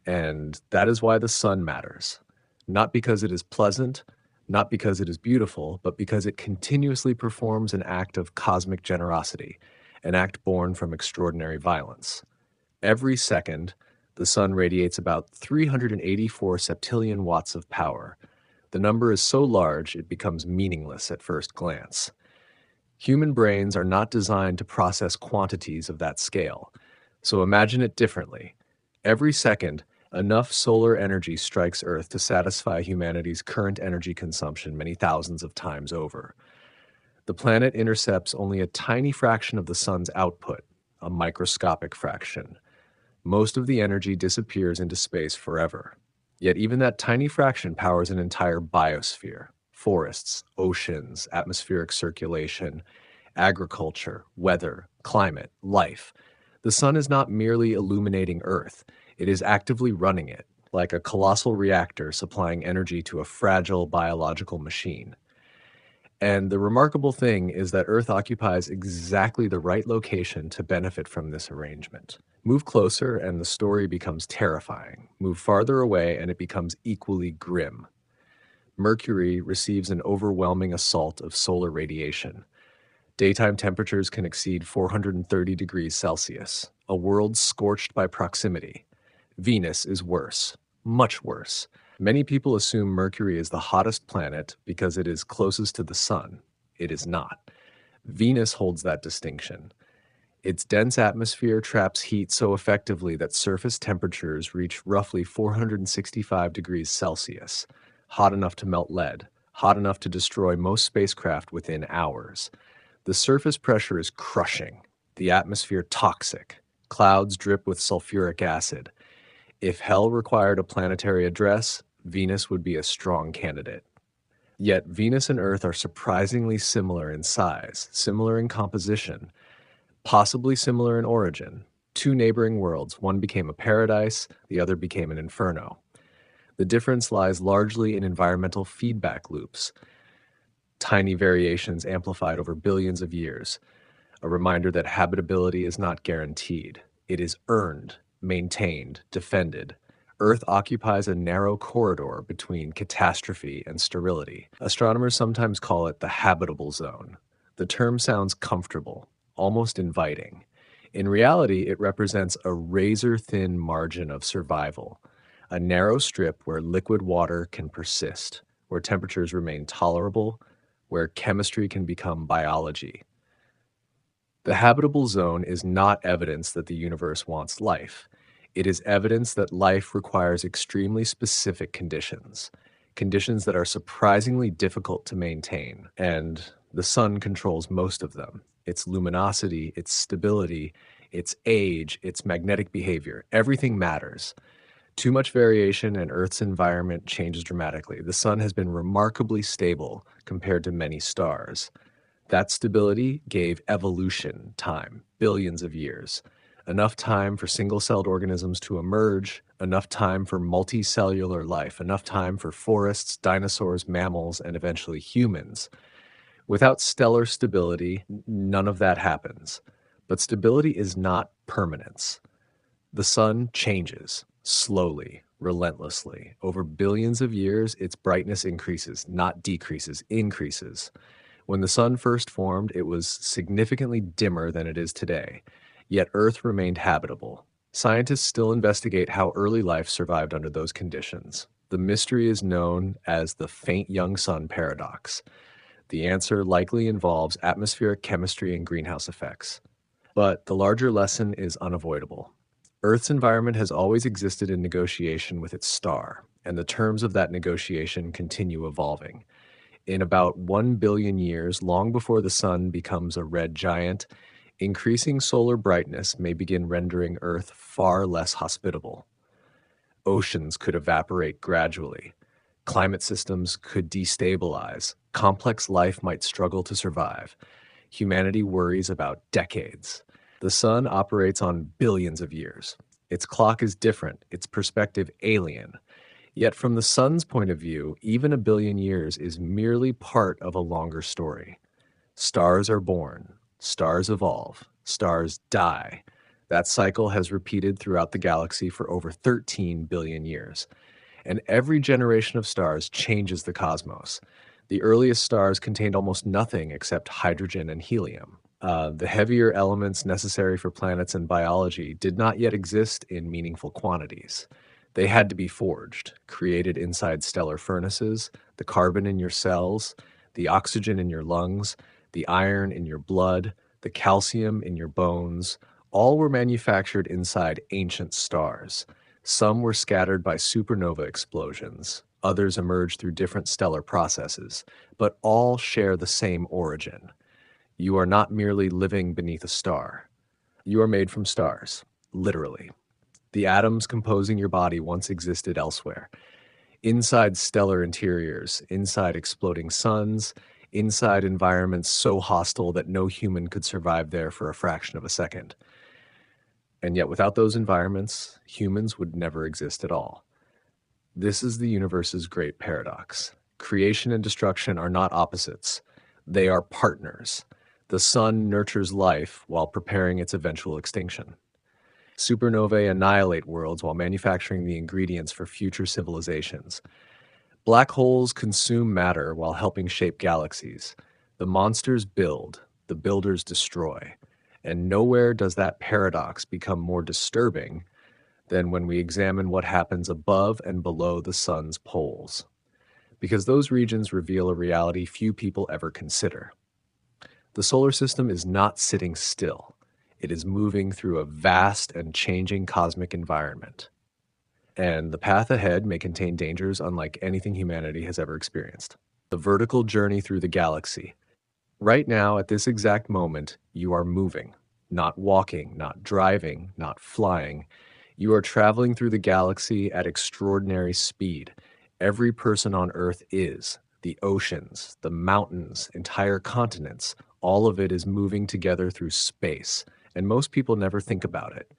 Speaker 1: And that is why the sun matters. Not because it is pleasant, not because it is beautiful, but because it continuously performs an act of cosmic generosity, an act born from extraordinary violence. Every second, the sun radiates about 384 septillion watts of power. The number is so large it becomes meaningless at first glance. Human brains are not designed to process quantities of that scale. So imagine it differently. Every second, enough solar energy strikes Earth to satisfy humanity's current energy consumption many thousands of times over. The planet intercepts only a tiny fraction of the sun's output, a microscopic fraction. Most of the energy disappears into space forever. Yet even that tiny fraction powers an entire biosphere: forests, oceans, atmospheric circulation, agriculture, weather, climate, life. The sun is not merely illuminating Earth, it is actively running it, like a colossal reactor supplying energy to a fragile biological machine. And the remarkable thing is that Earth occupies exactly the right location to benefit from this arrangement. Move closer and the story becomes terrifying. Move farther away and it becomes equally grim. Mercury receives an overwhelming assault of solar radiation. Daytime temperatures can exceed 430 degrees Celsius, a world scorched by proximity. Venus is worse, much worse. Many people assume Mercury is the hottest planet because it is closest to the sun. It is not. Venus holds that distinction. Its dense atmosphere traps heat so effectively that surface temperatures reach roughly 465 degrees Celsius, hot enough to melt lead, hot enough to destroy most spacecraft within hours. The surface pressure is crushing, the atmosphere toxic. Clouds drip with sulfuric acid. If hell required a planetary address, Venus would be a strong candidate. Yet Venus and Earth are surprisingly similar in size, similar in composition, possibly similar in origin. Two neighboring worlds, one became a paradise, the other became an inferno. The difference lies largely in environmental feedback loops, tiny variations amplified over billions of years, a reminder that habitability is not guaranteed. It is earned, maintained, defended. Earth occupies a narrow corridor between catastrophe and sterility. Astronomers sometimes call it the habitable zone. The term sounds comfortable, almost inviting. In reality, it represents a razor-thin margin of survival, a narrow strip where liquid water can persist, where temperatures remain tolerable, where chemistry can become biology. The habitable zone is not evidence that the universe wants life. It is evidence that life requires extremely specific conditions, conditions that are surprisingly difficult to maintain, and the sun controls most of them. Its luminosity, its stability, its age, its magnetic behavior, everything matters. Too much variation and Earth's environment changes dramatically. The sun has been remarkably stable compared to many stars. That stability gave evolution time, billions of years. enough time for single-celled organisms to emerge, enough time for multicellular life, enough time for forests, dinosaurs, mammals, and eventually humans. Without stellar stability, none of that happens. But stability is not permanence. The sun changes slowly, relentlessly. Over billions of years, its brightness increases, not decreases, increases. When the sun first formed, it was significantly dimmer than it is today, yet Earth remained habitable. Scientists still investigate how early life survived under those conditions. The mystery is known as the faint young sun paradox. The answer likely involves atmospheric chemistry and greenhouse effects. But the larger lesson is unavoidable. Earth's environment has always existed in negotiation with its star, and the terms of that negotiation continue evolving. In about 1 billion years, long before the sun becomes a red giant, increasing solar brightness may begin rendering Earth far less hospitable. Oceans could evaporate gradually. Climate systems could destabilize. Complex life might struggle to survive. Humanity worries about decades. The sun operates on billions of years. Its clock is different, its perspective alien. Yet from the sun's point of view, even a billion years is merely part of a longer story. Stars are born, stars evolve, stars die. That cycle has repeated throughout the galaxy for over 13 billion years. And every generation of stars changes the cosmos. The earliest stars contained almost nothing except hydrogen and helium. The heavier elements necessary for planets and biology did not yet exist in meaningful quantities. They had to be forged, created inside stellar furnaces, the carbon in your cells, the oxygen in your lungs, the iron in your blood, the calcium in your bones. All were manufactured inside ancient stars. Some were scattered by supernova explosions. Others emerged through different stellar processes, but all share the same origin. You are not merely living beneath a star. You are made from stars, literally. The atoms composing your body once existed elsewhere. Inside stellar interiors, inside exploding suns, inside environments so hostile that no human could survive there for a fraction of a second. And yet without those environments, humans would never exist at all. This is the universe's great paradox. Creation and destruction are not opposites. They are partners. The sun nurtures life while preparing its eventual extinction. Supernovae annihilate worlds while manufacturing the ingredients for future civilizations. Black holes consume matter while helping shape galaxies. The monsters build, the builders destroy. And nowhere does that paradox become more disturbing than when we examine what happens above and below the sun's poles. Because those regions reveal a reality few people ever consider. The solar system is not sitting still. It is moving through a vast and changing cosmic environment. And the path ahead may contain dangers unlike anything humanity has ever experienced. The vertical journey through the galaxy. Right now, at this exact moment, you are moving, not walking, not driving, not flying. You are traveling through the galaxy at extraordinary speed. Every person on Earth is. The oceans, the mountains, entire continents, all of it is moving together through space, and most people never think about it.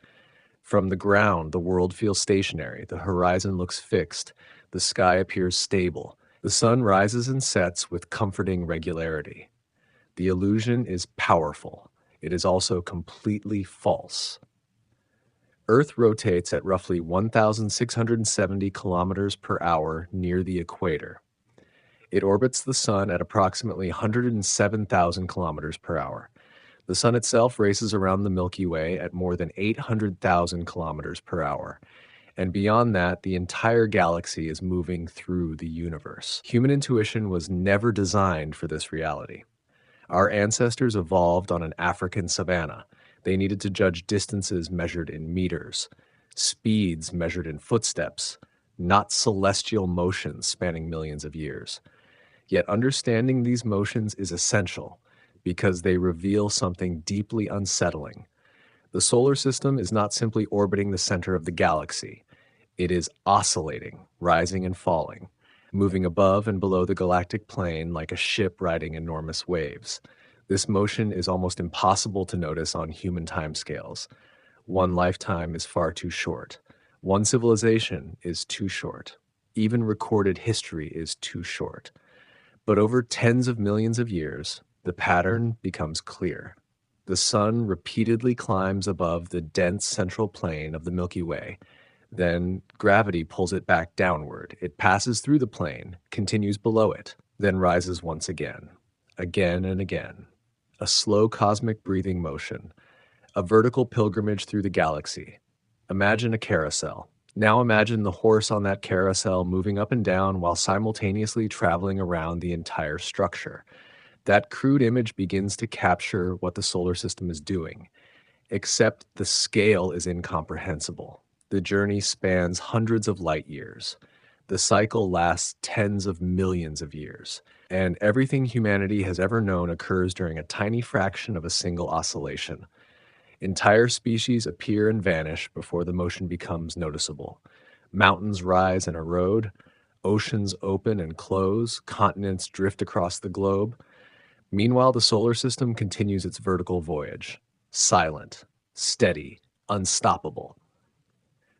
Speaker 1: From the ground, the world feels stationary, the horizon looks fixed, the sky appears stable. The sun rises and sets with comforting regularity. The illusion is powerful. It is also completely false. Earth rotates at roughly 1,670 kilometers per hour near the equator. It orbits the sun at approximately 107,000 kilometers per hour. The sun itself races around the Milky Way at more than 800,000 kilometers per hour. And beyond that, the entire galaxy is moving through the universe. Human intuition was never designed for this reality. Our ancestors evolved on an African savanna. They needed to judge distances measured in meters, speeds measured in footsteps, not celestial motions spanning millions of years. Yet understanding these motions is essential because they reveal something deeply unsettling. The solar system is not simply orbiting the center of the galaxy. It is oscillating, rising and falling, moving above and below the galactic plane like a ship riding enormous waves. This motion is almost impossible to notice on human timescales. One lifetime is far too short. One civilization is too short. Even recorded history is too short. But over tens of millions of years, the pattern becomes clear. The sun repeatedly climbs above the dense central plane of the Milky Way. Then gravity pulls it back downward. It passes through the plane, continues below it, then rises once again and again. A slow cosmic breathing motion, a vertical pilgrimage through the galaxy. Imagine a carousel. Now imagine the horse on that carousel moving up and down while simultaneously traveling around the entire structure. That crude image begins to capture what the solar system is doing, except the scale is incomprehensible. The journey spans hundreds of light years. The cycle lasts tens of millions of years, and everything humanity has ever known occurs during a tiny fraction of a single oscillation. Entire species appear and vanish before the motion becomes noticeable. Mountains rise and erode, oceans open and close, continents drift across the globe. Meanwhile, the solar system continues its vertical voyage, silent, steady, unstoppable.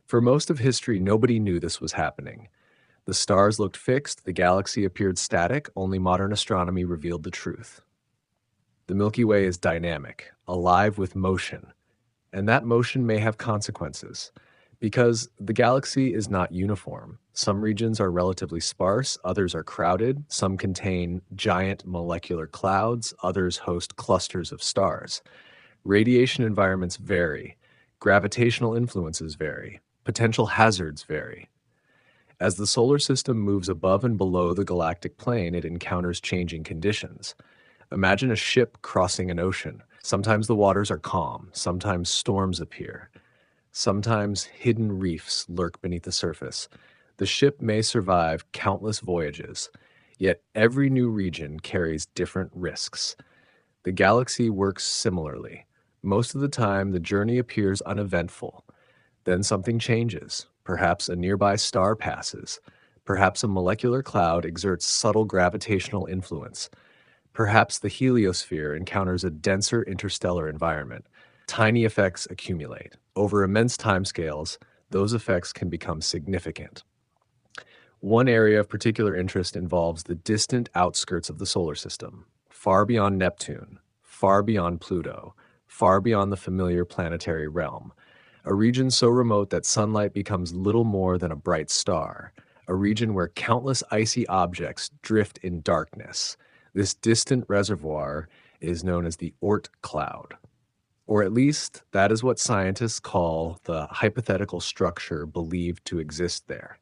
Speaker 1: For most of history, nobody knew this was happening. The stars looked fixed, the galaxy appeared static, only modern astronomy revealed the truth. The Milky Way is dynamic, alive with motion, and that motion may have consequences. Because the galaxy is not uniform. Some regions are relatively sparse, others are crowded, some contain giant molecular clouds, others host clusters of stars. Radiation environments vary, gravitational influences vary, potential hazards vary. As the solar system moves above and below the galactic plane, it encounters changing conditions. Imagine a ship crossing an ocean. Sometimes the waters are calm, sometimes storms appear. Sometimes hidden reefs lurk beneath the surface. The ship may survive countless voyages, yet every new region carries different risks. The galaxy works similarly. Most of the time, the journey appears uneventful. Then something changes. Perhaps a nearby star passes. Perhaps a molecular cloud exerts subtle gravitational influence. Perhaps the heliosphere encounters a denser interstellar environment. Tiny effects accumulate. Over immense timescales, those effects can become significant. One area of particular interest involves the distant outskirts of the solar system, far beyond Neptune, far beyond Pluto, far beyond the familiar planetary realm. A region so remote that sunlight becomes little more than a bright star. A region where countless icy objects drift in darkness. This distant reservoir is known as the Oort Cloud. Or at least, that is what scientists call the hypothetical structure believed to exist there.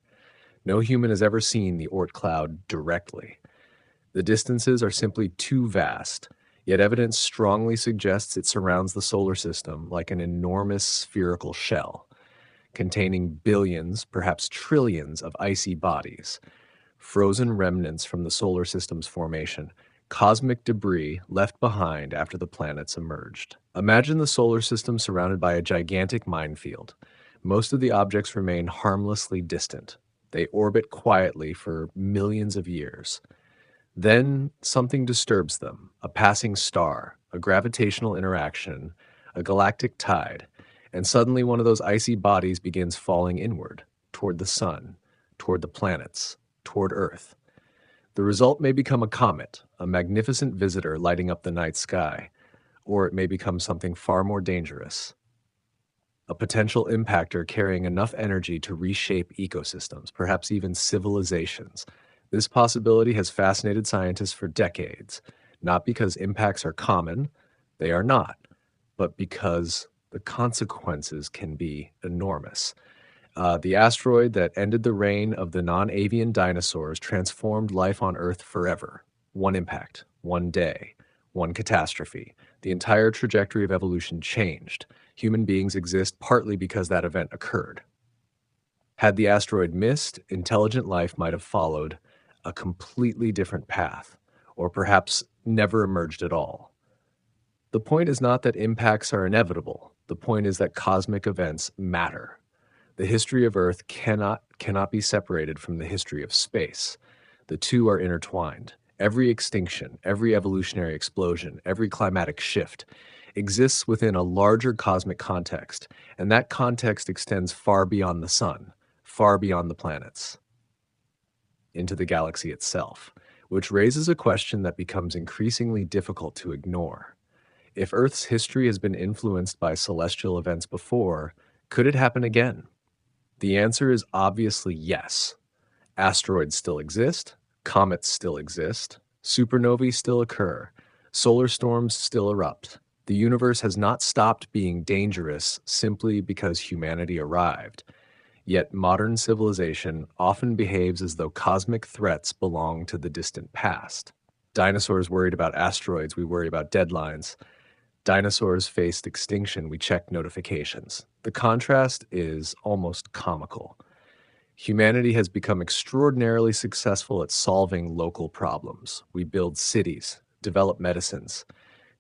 Speaker 1: No human has ever seen the Oort cloud directly. The distances are simply too vast, yet evidence strongly suggests it surrounds the solar system like an enormous spherical shell, containing billions, perhaps trillions of icy bodies, frozen remnants from the solar system's formation, cosmic debris left behind after the planets emerged. Imagine the solar system surrounded by a gigantic minefield. Most of the objects remain harmlessly distant. They orbit quietly for millions of years. Then something disturbs them, a passing star, a gravitational interaction, a galactic tide, and suddenly one of those icy bodies begins falling inward, toward the sun, toward the planets, toward Earth. The result may become a comet, a magnificent visitor lighting up the night sky, or it may become something far more dangerous, a potential impactor carrying enough energy to reshape ecosystems, perhaps even civilizations. This possibility has fascinated scientists for decades, not because impacts are common, they are not, but because the consequences can be enormous. The asteroid that ended the reign of the non-avian dinosaurs transformed life on Earth forever. One impact, one day, one catastrophe. The entire trajectory of evolution changed. Human beings exist partly because that event occurred. Had the asteroid missed, intelligent life might have followed a completely different path, or perhaps never emerged at all. The point is not that impacts are inevitable. The point is that cosmic events matter. The history of Earth cannot be separated from the history of space. The two are intertwined. Every extinction, every evolutionary explosion, every climatic shift, exists within a larger cosmic context, and that context extends far beyond the sun, far beyond the planets, into the galaxy itself, which raises a question that becomes increasingly difficult to ignore. If Earth's history has been influenced by celestial events before, could it happen again? The answer is obviously yes. Asteroids still exist, comets still exist, supernovae still occur, solar storms still erupt. The universe has not stopped being dangerous simply because humanity arrived. Yet modern civilization often behaves as though cosmic threats belong to the distant past. Dinosaurs worried about asteroids, we worry about deadlines. Dinosaurs faced extinction, we check notifications. The contrast is almost comical. Humanity has become extraordinarily successful at solving local problems. We build cities, develop medicines,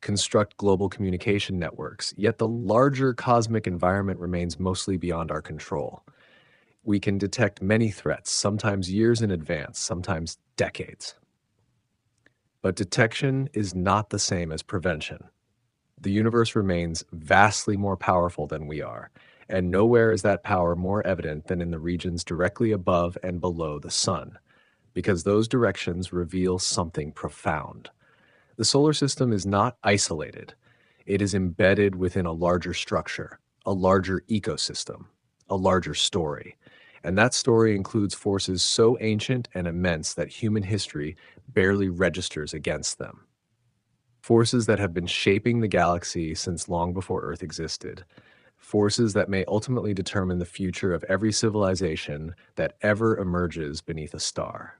Speaker 1: construct global communication networks, yet the larger cosmic environment remains mostly beyond our control. We can detect many threats, sometimes years in advance, sometimes decades. But detection is not the same as prevention. The universe remains vastly more powerful than we are, and nowhere is that power more evident than in the regions directly above and below the sun, because those directions reveal something profound. The solar system is not isolated. It is embedded within a larger structure, a larger ecosystem, a larger story. And that story includes forces so ancient and immense that human history barely registers against them. Forces that have been shaping the galaxy since long before Earth existed. Forces that may ultimately determine the future of every civilization that ever emerges beneath a star.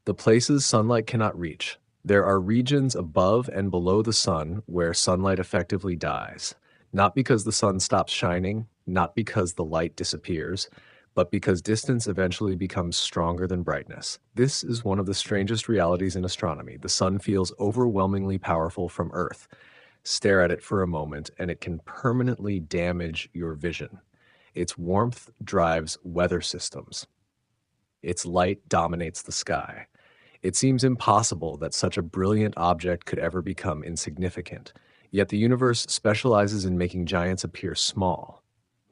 Speaker 1: The places sunlight cannot reach. There are regions above and below the sun where sunlight effectively dies, not because the sun stops shining, not because the light disappears, but because distance eventually becomes stronger than brightness. This is one of the strangest realities in astronomy. The sun feels overwhelmingly powerful from Earth. Stare at it for a moment, and it can permanently damage your vision. Its warmth drives weather systems. Its light dominates the sky. It seems impossible that such a brilliant object could ever become insignificant. Yet the universe specializes in making giants appear small.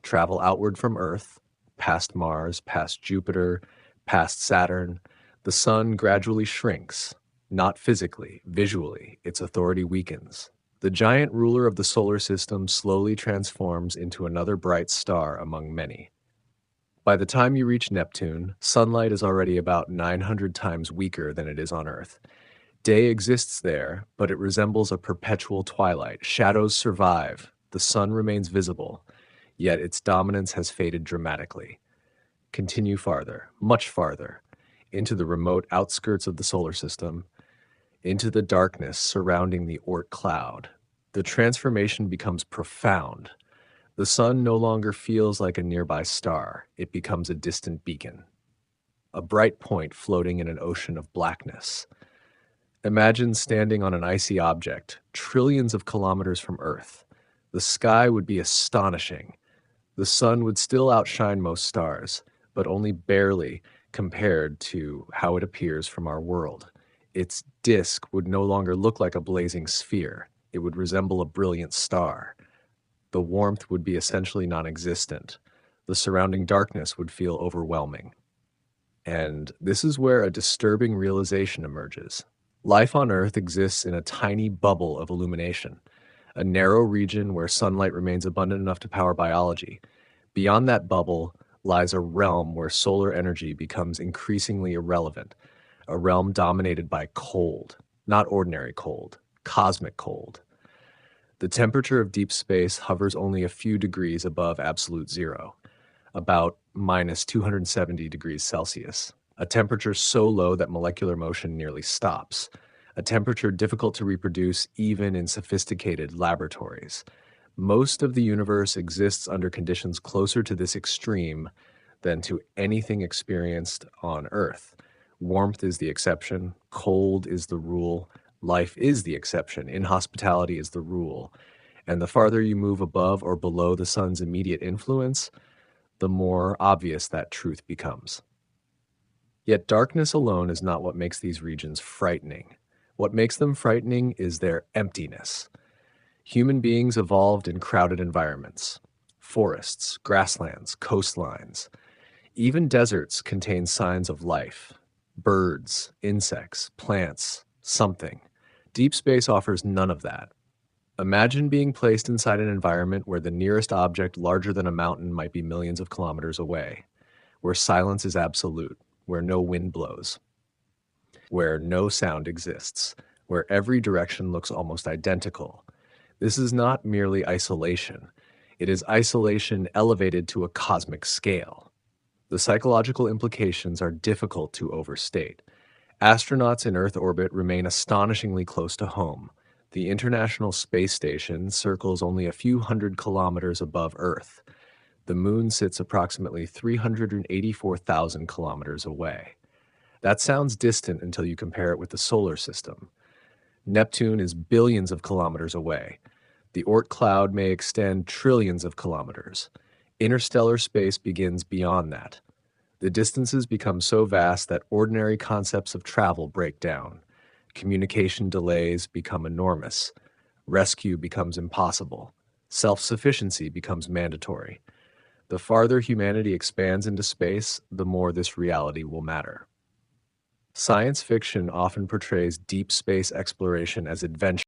Speaker 1: Travel outward from Earth, past Mars, past Jupiter, past Saturn, the sun gradually shrinks. Not physically, visually, its authority weakens. The giant ruler of the solar system slowly transforms into another bright star among many. By the time you reach Neptune, sunlight is already about 900 times weaker than it is on Earth. Day exists there, but it resembles a perpetual twilight. Shadows survive. The sun remains visible, yet its dominance has faded dramatically. Continue farther, much farther, into the remote outskirts of the solar system, into the darkness surrounding the Oort Cloud. The transformation becomes profound. The sun no longer feels like a nearby star. It becomes a distant beacon, a bright point floating in an ocean of blackness. Imagine standing on an icy object, trillions of kilometers from Earth. The sky would be astonishing. The sun would still outshine most stars, but only barely compared to how it appears from our world. Its disk would no longer look like a blazing sphere. It would resemble a brilliant star. The warmth would be essentially non-existent. The surrounding darkness would feel overwhelming. And this is where a disturbing realization emerges. Life on Earth exists in a tiny bubble of illumination, a narrow region where sunlight remains abundant enough to power biology. Beyond that bubble lies a realm where solar energy becomes increasingly irrelevant, a realm dominated by cold, not ordinary cold, cosmic cold. The temperature of deep space hovers only a few degrees above absolute zero, about minus 270 degrees Celsius, a temperature so low that molecular motion nearly stops, a temperature difficult to reproduce even in sophisticated laboratories. Most of the universe exists under conditions closer to this extreme than to anything experienced on Earth. Warmth is the exception, cold is the rule, life is the exception, inhospitality is the rule. And the farther you move above or below the sun's immediate influence, the more obvious that truth becomes. Yet darkness alone is not what makes these regions frightening. What makes them frightening is their emptiness. Human beings evolved in crowded environments. Forests, grasslands, coastlines, even deserts contain signs of life. Birds, insects, plants, something. Deep space offers none of that. Imagine being placed inside an environment where the nearest object larger than a mountain might be millions of kilometers away, where silence is absolute, where no wind blows, where no sound exists, where every direction looks almost identical. This is not merely isolation. It is isolation elevated to a cosmic scale. The psychological implications are difficult to overstate. Astronauts in Earth orbit remain astonishingly close to home. The International Space Station circles only a few hundred kilometers above Earth. The Moon sits approximately 384,000 kilometers away. That sounds distant until you compare it with the solar system. Neptune is billions of kilometers away. The Oort Cloud may extend trillions of kilometers. Interstellar space begins beyond that. The distances become so vast that ordinary concepts of travel break down. Communication delays become enormous. Rescue becomes impossible. Self-sufficiency becomes mandatory. The farther humanity expands into space, the more this reality will matter. Science fiction often portrays deep space exploration as adventure.